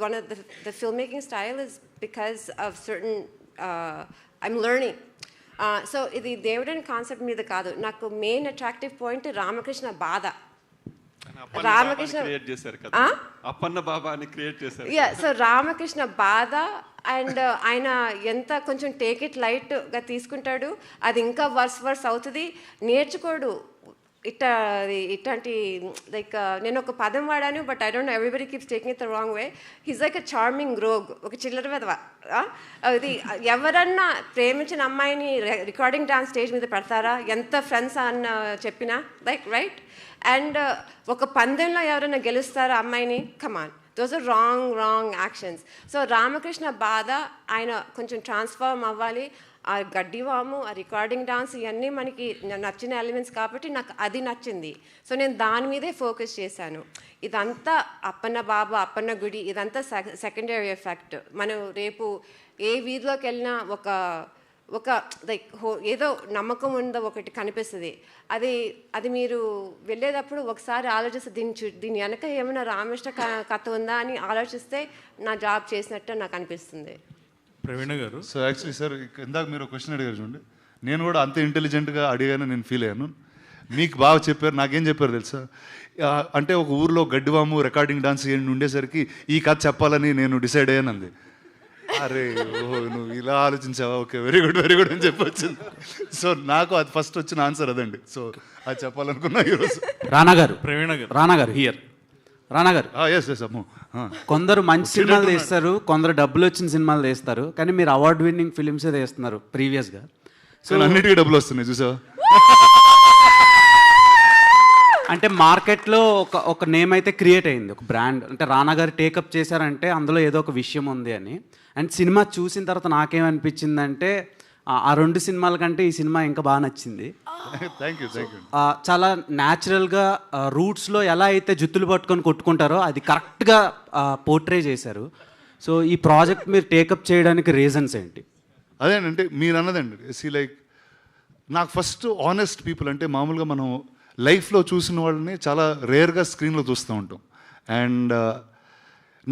one of the film making style is because of certain I'm learning. So ఇది దేవుడని కాన్సెప్ట్ మీద కాదు. నాకు మెయిన్ అట్రాక్టివ్ పాయింట్ రామకృష్ణ బాధ. రామకృష్ణ అప్పన్న బాబాని క్రియేట్ చేశారు. సో రామకృష్ణ బాధ అండ్ ఆయన ఎంత కొంచెం టేక్ ఇట్ లైట్గా తీసుకుంటాడు, అది ఇంకా వర్స్ అవుతుంది, నేర్చుకోడు. ఇట్లాంటి లైక్ నేను ఒక పదం వాడాను, but I don't no, everybody keeps taking it the wrong way. He's like a charming rogue, ఒక చిల్లర వెధవ. ఇది ఎవరన్నా ప్రేమించిన అమ్మాయిని రికార్డింగ్ డాన్స్ స్టేజ్ మీద పెడతారా, ఎంత ఫ్రెండ్స్ అన్న చెప్పినా, లైక్ రైట్. అండ్ ఒక పందెంలో ఎవరైనా గెలుస్తారా అమ్మాయిని? Come on, those are wrong actions. So Ramakrishna బాధ ఆయన కొంచెం ట్రాన్స్ఫార్మ్ అవ్వాలి. ఆ గడ్డివాము, ఆ రికార్డింగ్ డాన్స్, ఇవన్నీ మనకి నచ్చిన ఎలిమెంట్స్ కాబట్టి నాకు అది నచ్చింది. సో నేను దాని మీదే ఫోకస్ చేశాను. ఇదంతా అప్పన్న బాబా, అప్పన్న గుడి, ఇదంతా సెకండరీ ఎఫెక్ట్. మనం రేపు ఏ వీధిలోకి వెళ్ళినా ఒక లైక్ ఏదో నమ్మకం ఉందో ఒకటి కనిపిస్తుంది. అది మీరు వెళ్ళేటప్పుడు ఒకసారి ఆలోచిస్తే దీని వెనక ఏమైనా రామకృష్ణ కథ ఉందా అని ఆలోచిస్తే నా జాబ్ చేసినట్టు నాకు అనిపిస్తుంది. ప్రవీణ గారు. సో యాక్చువల్లీ సార్ ఇందాక మీరు ఒక క్వశ్చన్ అడిగారు చూడండి, నేను కూడా అంత ఇంటెలిజెంట్గా అడిగాను నేను ఫీల్ అయ్యాను. మీకు బాగా చెప్పారు. నాకేం చెప్పారు తెలుసా, అంటే ఒక ఊర్లో గడ్డివాము రికార్డింగ్ డాన్స్ ఉండేసరికి ఈ కథ చెప్పాలని నేను డిసైడ్ అయ్యాను అంది. అరే నువ్వు ఇలా ఆలోచించావా, ఓకే వెరీ గుడ్ అని చెప్పొచ్చింది. సో నాకు అది ఫస్ట్ వచ్చిన ఆన్సర్ అదండి. సో అది చెప్పాలనుకున్నా ఈరోజు. రానా గారు హియర్. రానా గారు, కొందరు మంచి సినిమాలు తీస్తారు, కొందరు డబ్బులు వచ్చిన సినిమాలు తీస్తారు, కానీ మీరు అవార్డ్ విన్నింగ్ ఫిలిమ్సే తీస్తున్నారు ప్రీవియస్గా. సో అన్నిటికీ డబ్బులు వస్తున్నాయి చూసావా. అంటే మార్కెట్లో ఒక నేమ్ అయితే క్రియేట్ అయింది, ఒక బ్రాండ్. అంటే రానా గారు టేకప్ చేశారంటే అందులో ఏదో ఒక విషయం ఉంది అని. అండ్ సినిమా చూసిన తర్వాత నాకేమనిపించిందంటే ఆ రెండు సినిమాల కంటే ఈ సినిమా ఇంకా బాగా నచ్చింది. చాలా న్యాచురల్గా రూట్స్లో ఎలా అయితే జుత్తులు పట్టుకొని కొట్టుకుంటారో అది కరెక్ట్గా పోర్ట్రే చేశారు. సో ఈ ప్రాజెక్ట్ మీరు టేకప్ చేయడానికి రీజన్స్ ఏంటి? అదేనంటే మీరు అన్నదండి, లైక్ నాకు ఫస్ట్ ఆనెస్ట్ పీపుల్ అంటే మామూలుగా మనం లైఫ్లో చూసిన వాళ్ళని చాలా రేర్గా స్క్రీన్లో చూస్తూ ఉంటాం. అండ్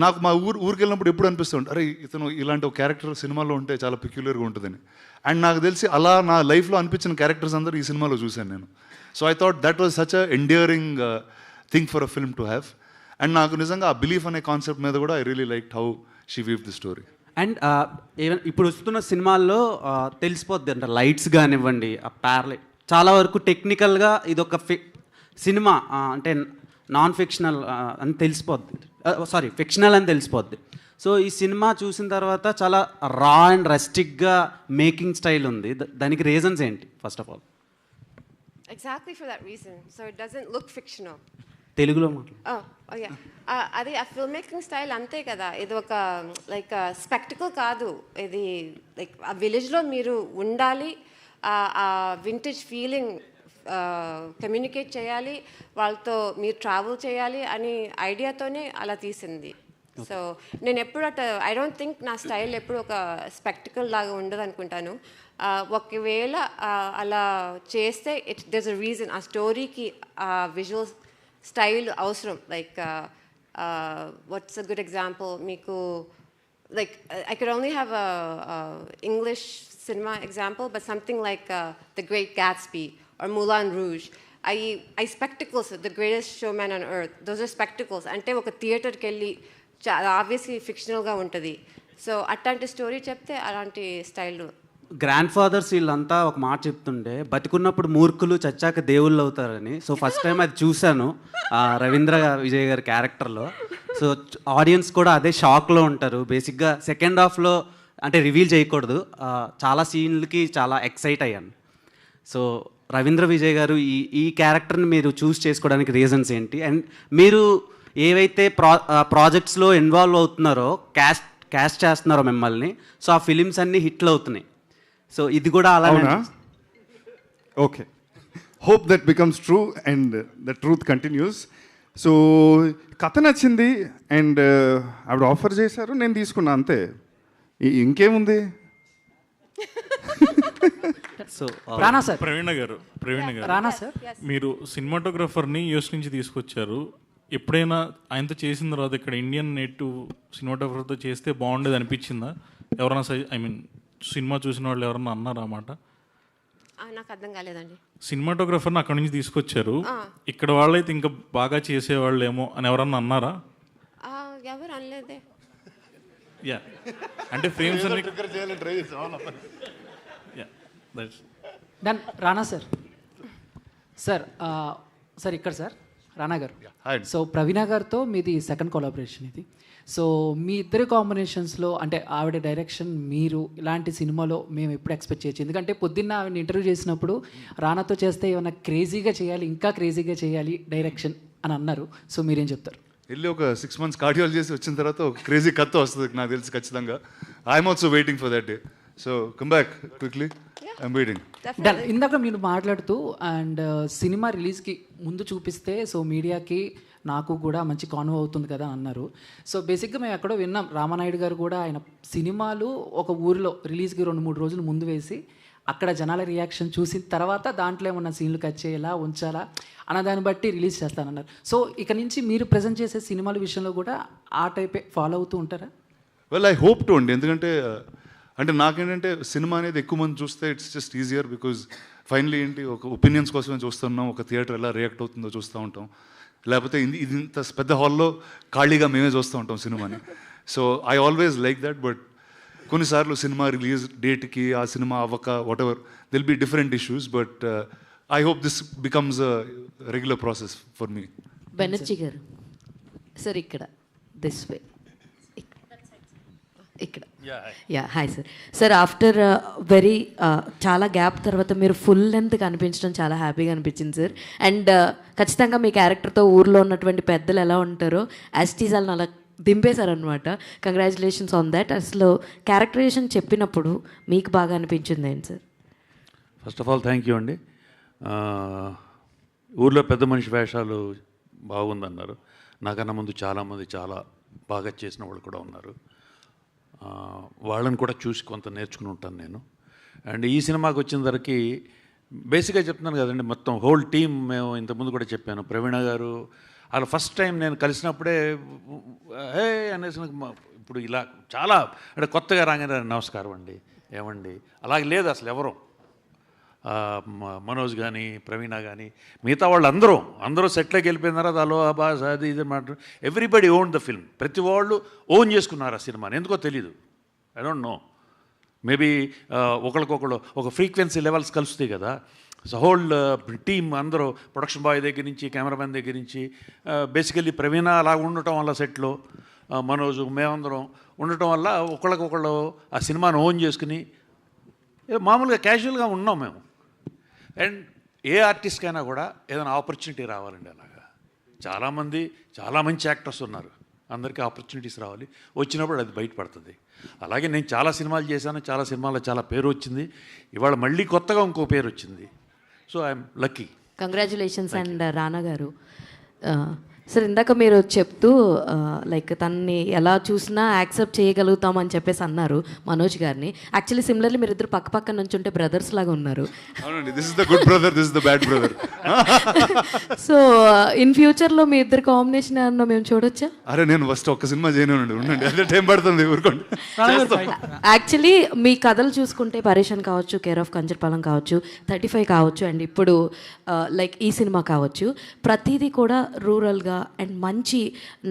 నాకు మా ఊరికి వెళ్ళినప్పుడు ఎప్పుడు అనిపిస్తూ ఉంటుంది, అరే ఇతను ఇలాంటి ఒక క్యారెక్టర్ సినిమాలో ఉంటే చాలా పెక్యులర్గా ఉంటుందని. అండ్ నాకు తెలిసి అలా నా లైఫ్లో అనిపించిన క్యారెక్టర్స్ అందరూ ఈ సినిమాలో చూశాను నేను. So I thought that was such a endearing thing for a film to have. And నాకు నిజంగా ఆ బిలీఫ్ అనే కాన్సెప్ట్ మీద కూడా I really like how she weave the story. And ఇప్పుడు వస్తున్న సినిమాల్లో తెలిసిపోద్ది అంటే లైట్స్ కానివ్వండి, ఆ ప్యారలైట్ చాలా వరకు టెక్నికల్గా ఇదొక సినిమా అంటే నాన్ ఫిక్షనల్ అని తెలిసిపోద్ది, సారీ ఫిక్షనల్ అని తెలిసిపోద్ది. సో ఈ సినిమా చూసిన తర్వాత చాలా రా అండ్ రస్టిక్గా మేకింగ్ స్టైల్ ఉంది. దానికి రీజన్స్ ఏంటి? First of all Exactly for that reason. So it doesn't look fictional. తెలుగులో మాట్లాడు. అది ఆ ఫిల్మ్ మేకింగ్ స్టైల్ అంతే కదా, ఇది ఒక లైక్ స్పెక్టికల్ కాదు, ఇది లైక్ ఆ విలేజ్లో మీరు ఉండాలి, ఆ వింటేజ్ ఫీలింగ్ కమ్యూనికేట్ చేయాలి, వాళ్ళతో మీరు ట్రావెల్ చేయాలి అని ఐడియాతోనే అలా తీసింది. సో నేను ఎప్పుడు ఐ డోంట్ థింక్ నా స్టైల్ ఎప్పుడు ఒక స్పెక్టికల్ లాగా ఉండదు అనుకుంటాను. ఒకవేళ అలా చేస్తే there's a reason, ఆ స్టోరీకి ఆ విజువల్ స్టైల్ అవసరం. Like what's a good example, మీకు like I could only have a English cinema example, but something like The Great Gatsby or Moulin Rouge. I spectacles, The Greatest Showman on Earth, those are spectacles. అంటే ఒక థియేటర్కి వెళ్ళి obviously ఫిక్షనల్గా ఉంటుంది. So అట్లాంటి story చెప్తే అలాంటి style. Grand fathers వీళ్ళంతా ఒక మాట చెప్తుండే, బతికున్నప్పుడు మూర్ఖులు చచ్చాక దేవుళ్ళు అవుతారని. సో ఫస్ట్ టైం అది చూశాను రవీంద్ర విజయ్ గారి క్యారెక్టర్లో. సో ఆడియన్స్ కూడా అదే షాక్లో ఉంటారు. బేసిక్గా సెకండ్ హాఫ్లో అంటే రివీల్ చేయకూడదు, చాలా సీన్లకి చాలా ఎక్సైట్ అయ్యాను. సో రవీంద్ర విజయ్ గారు ఈ క్యారెక్టర్ని మీరు చూస్ చేసుకోవడానికి రీజన్స్ ఏంటి? అండ్ మీరు ఏవైతే ప్రాజెక్ట్స్లో ఇన్వాల్వ్ అవుతున్నారో, క్యాస్ట్ చేస్తున్నారో మిమ్మల్ని, సో ఆ ఫిలిమ్స్ అన్నీ హిట్లు అవుతున్నాయి. సో ఇది కూడా అలానే. Okay, hope that becomes true and the truth continuous. So కథ నచ్చింది అండ్ ఆవిడ ఆఫర్ చేశారు, నేను తీసుకున్నా అంతే, ఇంకేముంది. సో రానా సార్, ప్రవీణ గారు రానా సార్, మీరు సినిమాటోగ్రఫర్ని యూఎస్ నుంచి తీసుకొచ్చారు. ఎప్పుడైనా ఆయనతో చేసిన తర్వాత ఇక్కడ ఇండియన్ నేటివ్ సినిమాటోగ్రఫర్తో చేస్తే బాగుండేది అనిపించిందా? ఎవరైనా ఐ మీన్ సినిమా చూసిన వాళ్ళు ఎవరన్నా అన్నారా అన్నమాట? నాకు అర్థం కాలేదండి. సినిమాటోగ్రఫర్ని అక్కడ నుంచి తీసుకొచ్చారు, ఇక్కడ వాళ్ళైతే ఇంకా బాగా చేసేవాళ్ళు ఏమో అని ఎవరన్నా అన్నారా? ఎవరు అనలేదే. యా, అంటే ఫ్రేమ్స్ అన్ని డన్. రానా సార్, సార్ ఇక్కడ సార్ రానా గారు. సో ప్రవీణ గారితో మీది సెకండ్ కొలాబరేషన్ ఇది. సో మీ ఇద్దరి కాంబినేషన్స్లో అంటే ఆవిడ డైరెక్షన్, మీరు ఇలాంటి సినిమాలో మేము ఎప్పుడు ఎక్స్పెక్ట్ చేయొచ్చు? ఎందుకంటే పొద్దున్న ఆవిడ ఇంటర్వ్యూ చేసినప్పుడు రానాతో చేస్తే ఏమైనా క్రేజీగా చేయాలి, ఇంకా క్రేజీగా చేయాలి డైరెక్షన్ అని అన్నారు. సో మీరేం చెప్తారు? వెళ్ళి ఒక 6 months కార్డియాలజీ చేసి వచ్చిన తర్వాత ఒక క్రేజీ కథ వస్తుంది నాకు తెలిసి ఖచ్చితంగా. I'm also waiting for that day. So come back quickly, I'm waiting. Done. ఇందాక మీరు మాట్లాడుతూ అండ్ సినిమా రిలీజ్కి ముందు చూపిస్తే సో మీడియాకి నాకు కూడా మంచి కాన్వో అవుతుంది కదా అన్నారు. సో బేసిక్గా మేము ఎక్కడో విన్నాం, రామానాయుడు గారు కూడా ఆయన సినిమాలు ఒక ఊరిలో రిలీజ్కి 2-3 రోజులు ముందు వేసి అక్కడ జనాల రియాక్షన్ చూసిన తర్వాత దాంట్లో ఏమన్నా సీన్లు కట్ చేయాలా ఉంచాలా అన్న దాన్ని బట్టి రిలీజ్ చేస్తానన్నారు. సో ఇక నుంచి మీరు ప్రజెంట్ చేసే సినిమాల విషయంలో కూడా ఆ టైపే ఫాలో అవుతూ ఉంటారా? వెల్ ఐ హోప్ టు అండి. ఎందుకంటే అంటే నాకేంటంటే సినిమా అనేది ఎక్కువ మంది చూస్తే it's just easier, because finally ఏంటి ఒక ఒపీనియన్స్ కోసమే చూస్తున్నాం, ఒక థియేటర్ ఎలా రియాక్ట్ అవుతుందో చూస్తూ ఉంటాం, లేకపోతే ఇది ఇంత పెద్ద హాల్లో ఖాళీగా మేమే చూస్తూ ఉంటాం సినిమాని. So I always like that. But కొన్నిసార్లు సినిమా రిలీజ్ డేట్కి ఆ సినిమా అవ్వక whatever there'll be different issues, but I hope this becomes a regular process for me. Banerjee గారు సార్ ఇక్కడ దిస్ వే ఇక్కడ. Yeah hi sir. Sir after very చాలా గ్యాప్ తర్వాత మీరు ఫుల్ లెంత్ కనిపించడం చాలా హ్యాపీగా అనిపించింది సార్. అండ్ ఖచ్చితంగా మీ క్యారెక్టర్తో ఊర్లో ఉన్నటువంటి పెద్దలు ఎలా ఉంటారో యాస్టీస్ వాళ్ళని అలా దింపేశారనమాట. Congratulations on that. అసలు క్యారెక్టరైజేషన్ చెప్పినప్పుడు మీకు బాగా అనిపించింది ఏంటి sir? First of all thank you అండి. ఊర్లో పెద్ద మనిషి వేషాలు బాగుందన్నారు. నాకన్నా ముందు చాలామంది చాలా బాగా చేసిన వాళ్ళు కూడా ఉన్నారు. వాళ్ళని కూడా చూసి కొంత నేర్చుకుని ఉంటాను నేను. అండ్ ఈ సినిమాకి వచ్చిన ధరకి బేసిక్గా చెప్తున్నాను కదండి, మొత్తం హోల్ టీమ్ మేము ఇంతకుముందు కూడా చెప్పాను. ప్రవీణ గారు అలా ఫస్ట్ టైం నేను కలిసినప్పుడే హే అనేసి ఇప్పుడు ఇలా చాలా అంటే కొత్తగా రాగానే నమస్కారం అండి ఏమండి అలాగే లేదు అసలు ఎవరు. మనోజ్ కానీ ప్రవీణ కానీ మిగతా వాళ్ళు అందరూ సెట్లోకి వెళ్ళిపోయిన తర్వాత అలో బాస్ అది ఇది మాట ఎవ్రీబడి ఓన్ ద ఫిల్మ్. ప్రతి వాళ్ళు ఓన్ చేసుకున్నారు ఆ సినిమాని, ఎందుకో తెలీదు, ఐ డోంట్ నో. మేబీ ఒకరికొకళ్ళు ఒక ఫ్రీక్వెన్సీ లెవెల్స్ కలుస్తాయి కదా. సో హోల్ టీమ్ అందరూ ప్రొడక్షన్ బాయ్ దగ్గర నుంచి కెమెరామెన్ దగ్గర నుంచి బేసికలీ ప్రవీణ అలా ఉండటం వల్ల సెట్లో మనోజు మేమందరం ఉండటం వల్ల ఒకళ్ళకొకళ్ళు ఆ సినిమాను ఓన్ చేసుకుని మామూలుగా క్యాజువల్గా ఉన్నాం మేము. అండ్ ఏ ఆర్టిస్ట్కైనా కూడా ఏదైనా ఆపర్చునిటీ రావాలండి అలాగా. చాలామంది చాలా మంచి యాక్టర్స్ ఉన్నారు, అందరికీ ఆపర్చునిటీస్ రావాలి, వచ్చినప్పుడు అది బయటపడుతుంది. అలాగే నేను చాలా సినిమాలు చేశాను, చాలా సినిమాల్లో చాలా పేరు వచ్చింది, ఇవాళ మళ్ళీ కొత్తగా ఇంకో పేరు వచ్చింది. So I'm lucky. Congratulations. And రానా గారు, సార్ ఇందాక మీరు చెప్తూ లైక్ తనని ఎలా చూసినా యాక్సెప్ట్ చేయగలుగుతాం అని చెప్పేసి అన్నారు మనోజ్ గారిని. యాక్చువల్లీ సిమిలర్లీ మీరు ఇద్దరు పక్క పక్క నుంచి ఉంటే బ్రదర్స్ లాగా ఉన్నారు. అవునండి, this is the good brother, this is the bad brother. So in ఫ్యూచర్లో మీ ఇద్దరు కాంబినేషన్ ఏమన్నా మేము చూడొచ్చా? అరే నేను ఫస్ట్ ఒక్క సినిమా చేయనండి, ఉండండి, అదే టైం పడుతుంది, ఊరుకోండి. యాక్చువల్లీ మీ కథలు చూసుకుంటే పరేషన్ కావచ్చు, కేర్ ఆఫ్ కంచర్పాలెం కావచ్చు, 35 కావచ్చు, అండ్ ఇప్పుడు లైక్ ఈ సినిమా కావచ్చు, ప్రతిదీ కూడా రూరల్గా అండ్ మంచి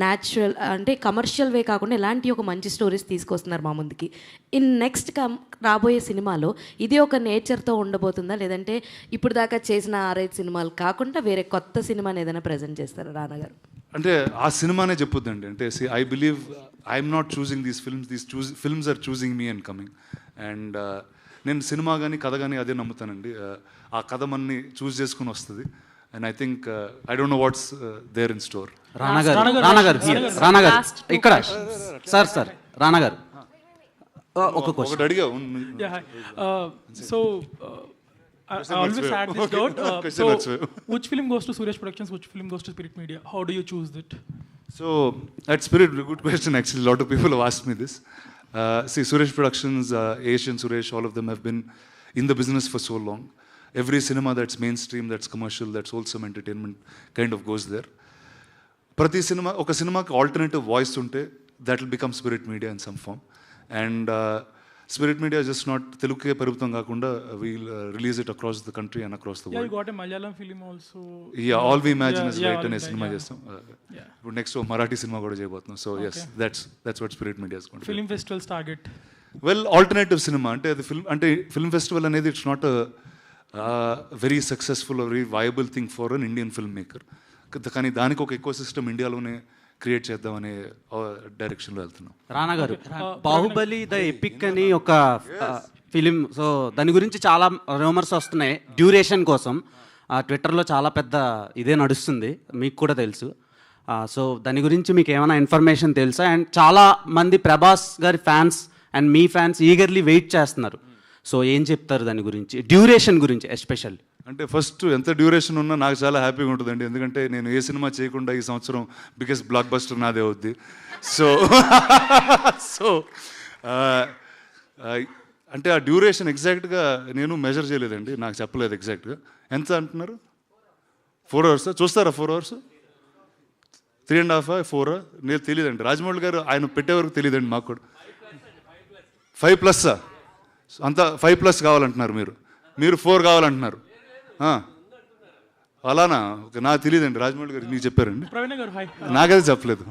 న్యాచురల్ అంటే కమర్షియల్ వే కాకుండా ఇలాంటి ఒక మంచి స్టోరీస్ తీసుకొస్తున్నారు మా ముందుకి. ఇన్ నెక్స్ట్ రాబోయే సినిమాలో ఇది ఒక నేచర్తో ఉండబోతుందా, లేదంటే ఇప్పుడు దాకా చేసిన 6-5 సినిమాలు కాకుండా వేరే కొత్త సినిమాని ఏదైనా ప్రజెంట్ చేస్తారా రానా గారు? అంటే ఆ సినిమానే చెప్పొద్దండి. అంటే I believe I'm not choosing these films or choosing me and coming. And నేను సినిమా కానీ కథ కానీ అదే నమ్ముతానండి. ఆ కథ మనని చూస్ చేసుకుని వస్తుంది. And I think I don't know what's there in store. Rana గారు ఇక్కడ సార్ రానా గారు ఒక క్వశ్చన్ అడిగా. So I always had this doubt. So which film goes to Suresh Productions, which film goes to Spirit Media? How do you choose it? So at Spirit, good question actually. A lot of people have asked me this. See, Suresh Productions, Asian Suresh, all of them have been in the business for so long. Every cinema that's mainstream, that's commercial, that's wholesome entertainment kind of goes there. Prati cinema, oka cinema ki alternative voice unte, that will become Spirit Media in some form. And Spirit Media is just not Telugu Parubtam Kakunda, we'll release it across the country and across the world. Yeah, you got a Malayalam film also. Yeah, All We Imagine is right in a cinema chestam. Next to Marathi cinema kuda cheyabothunam. So yes, that's what Spirit Media is going to do. Film festivals target. Well, alternative cinema ante film festival anedi it's not a very successful or very viable thing for an Indian filmmaker. కానీ దానికి ఒక eco system ఇండియాలోనే create చేద్దామనే డైరెక్షన్లో వెళ్తున్నాం. రానా గారు, Baahubali the epic అని ఒక ఫిలిం, సో దాని గురించి చాలా రూమర్స్ వస్తున్నాయి డ్యూరేషన్ కోసం. ట్విట్టర్లో చాలా పెద్ద ఇదే నడుస్తుంది, మీకు కూడా తెలుసు. సో దాని గురించి మీకు ఏమైనా ఇన్ఫర్మేషన్ తెలుసా? అండ్ చాలా మంది ప్రభాస్ గారి ఫ్యాన్స్ అండ్ మీ ఫ్యాన్స్ ఈగర్లీ వెయిట్ చేస్తున్నారు. సో ఏం చెప్తారు దాని గురించి, డ్యూరేషన్ గురించి ఎస్పెషల్లీ? అంటే ఫస్ట్ ఎంత డ్యూరేషన్ ఉన్నా నాకు చాలా హ్యాపీగా ఉంటుందండి, ఎందుకంటే నేను ఏ సినిమా చేయకుండా ఈ సంవత్సరం బిగ్గెస్ట్ బ్లాక్ బస్టర్ నాదే అవుద్ది. సో అంటే ఆ డ్యూరేషన్ ఎగ్జాక్ట్గా నేను మెజర్ చేయలేదండి, నాకు చెప్పలేదు ఎగ్జాక్ట్గా. ఎంత అంటున్నారు? 4 hours చూస్తారా? 4 hours 3.5 4 నేను తెలియదండి. రాజమౌళి గారు ఆయన పెట్టే వరకు తెలియదండి మాకు కూడా. 5+ అంతా 5+ కావాలంటున్నారు మీరు 4 కావాలంటున్నారు. అలానా? నాకు తెలియదండి, రాజమౌళి గారు మీకు చెప్పారండి. Pravina garu, hi. నాకైతే చెప్పలేదు.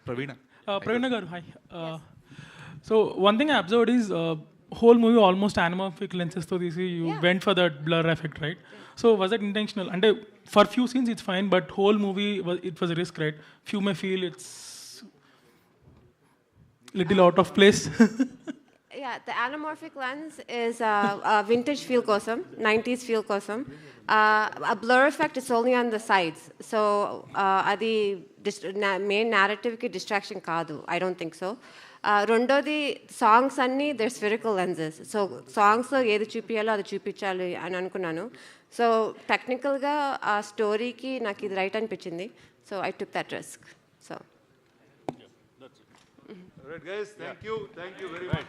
Pravina garu, hi. So one thing I observed is whole movie almost anamorphic lenses to this. You went for that blur effect, right? So was that intentional? And for few scenes it's fine, but whole movie it was a risk, right? Few may feel it's little out of place. Yeah, the anamorphic lens is a vintage feel kosam, 90s feel kosam. A blur effect is only on the sides. So adi main narrative ki distraction kaadu. I don't think so. Rondodi songs anni they're spherical lenses. So songs lo edi chupiyalo adi chupichali ani anukunnanu. So technical ga a story ki naku idi right anpichindi. So I took that risk. So Alright guys, thank you very much.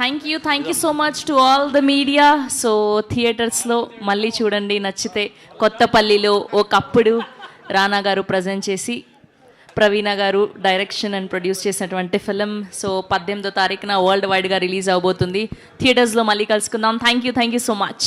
Thank you so much to all the media. So థియేటర్స్లో మళ్ళీ చూడండి, నచ్చితే. కొత్తపల్లిలో ఒకప్పుడు రానా గారు present చేసి ప్రవీణ గారు direction and produce చేసినటువంటి film. So 18వ తారీఖున వరల్డ్ వైడ్గా రిలీజ్ అవబోతుంది. థియేటర్స్లో మళ్ళీ కలుసుకుందాం. Thank you so much.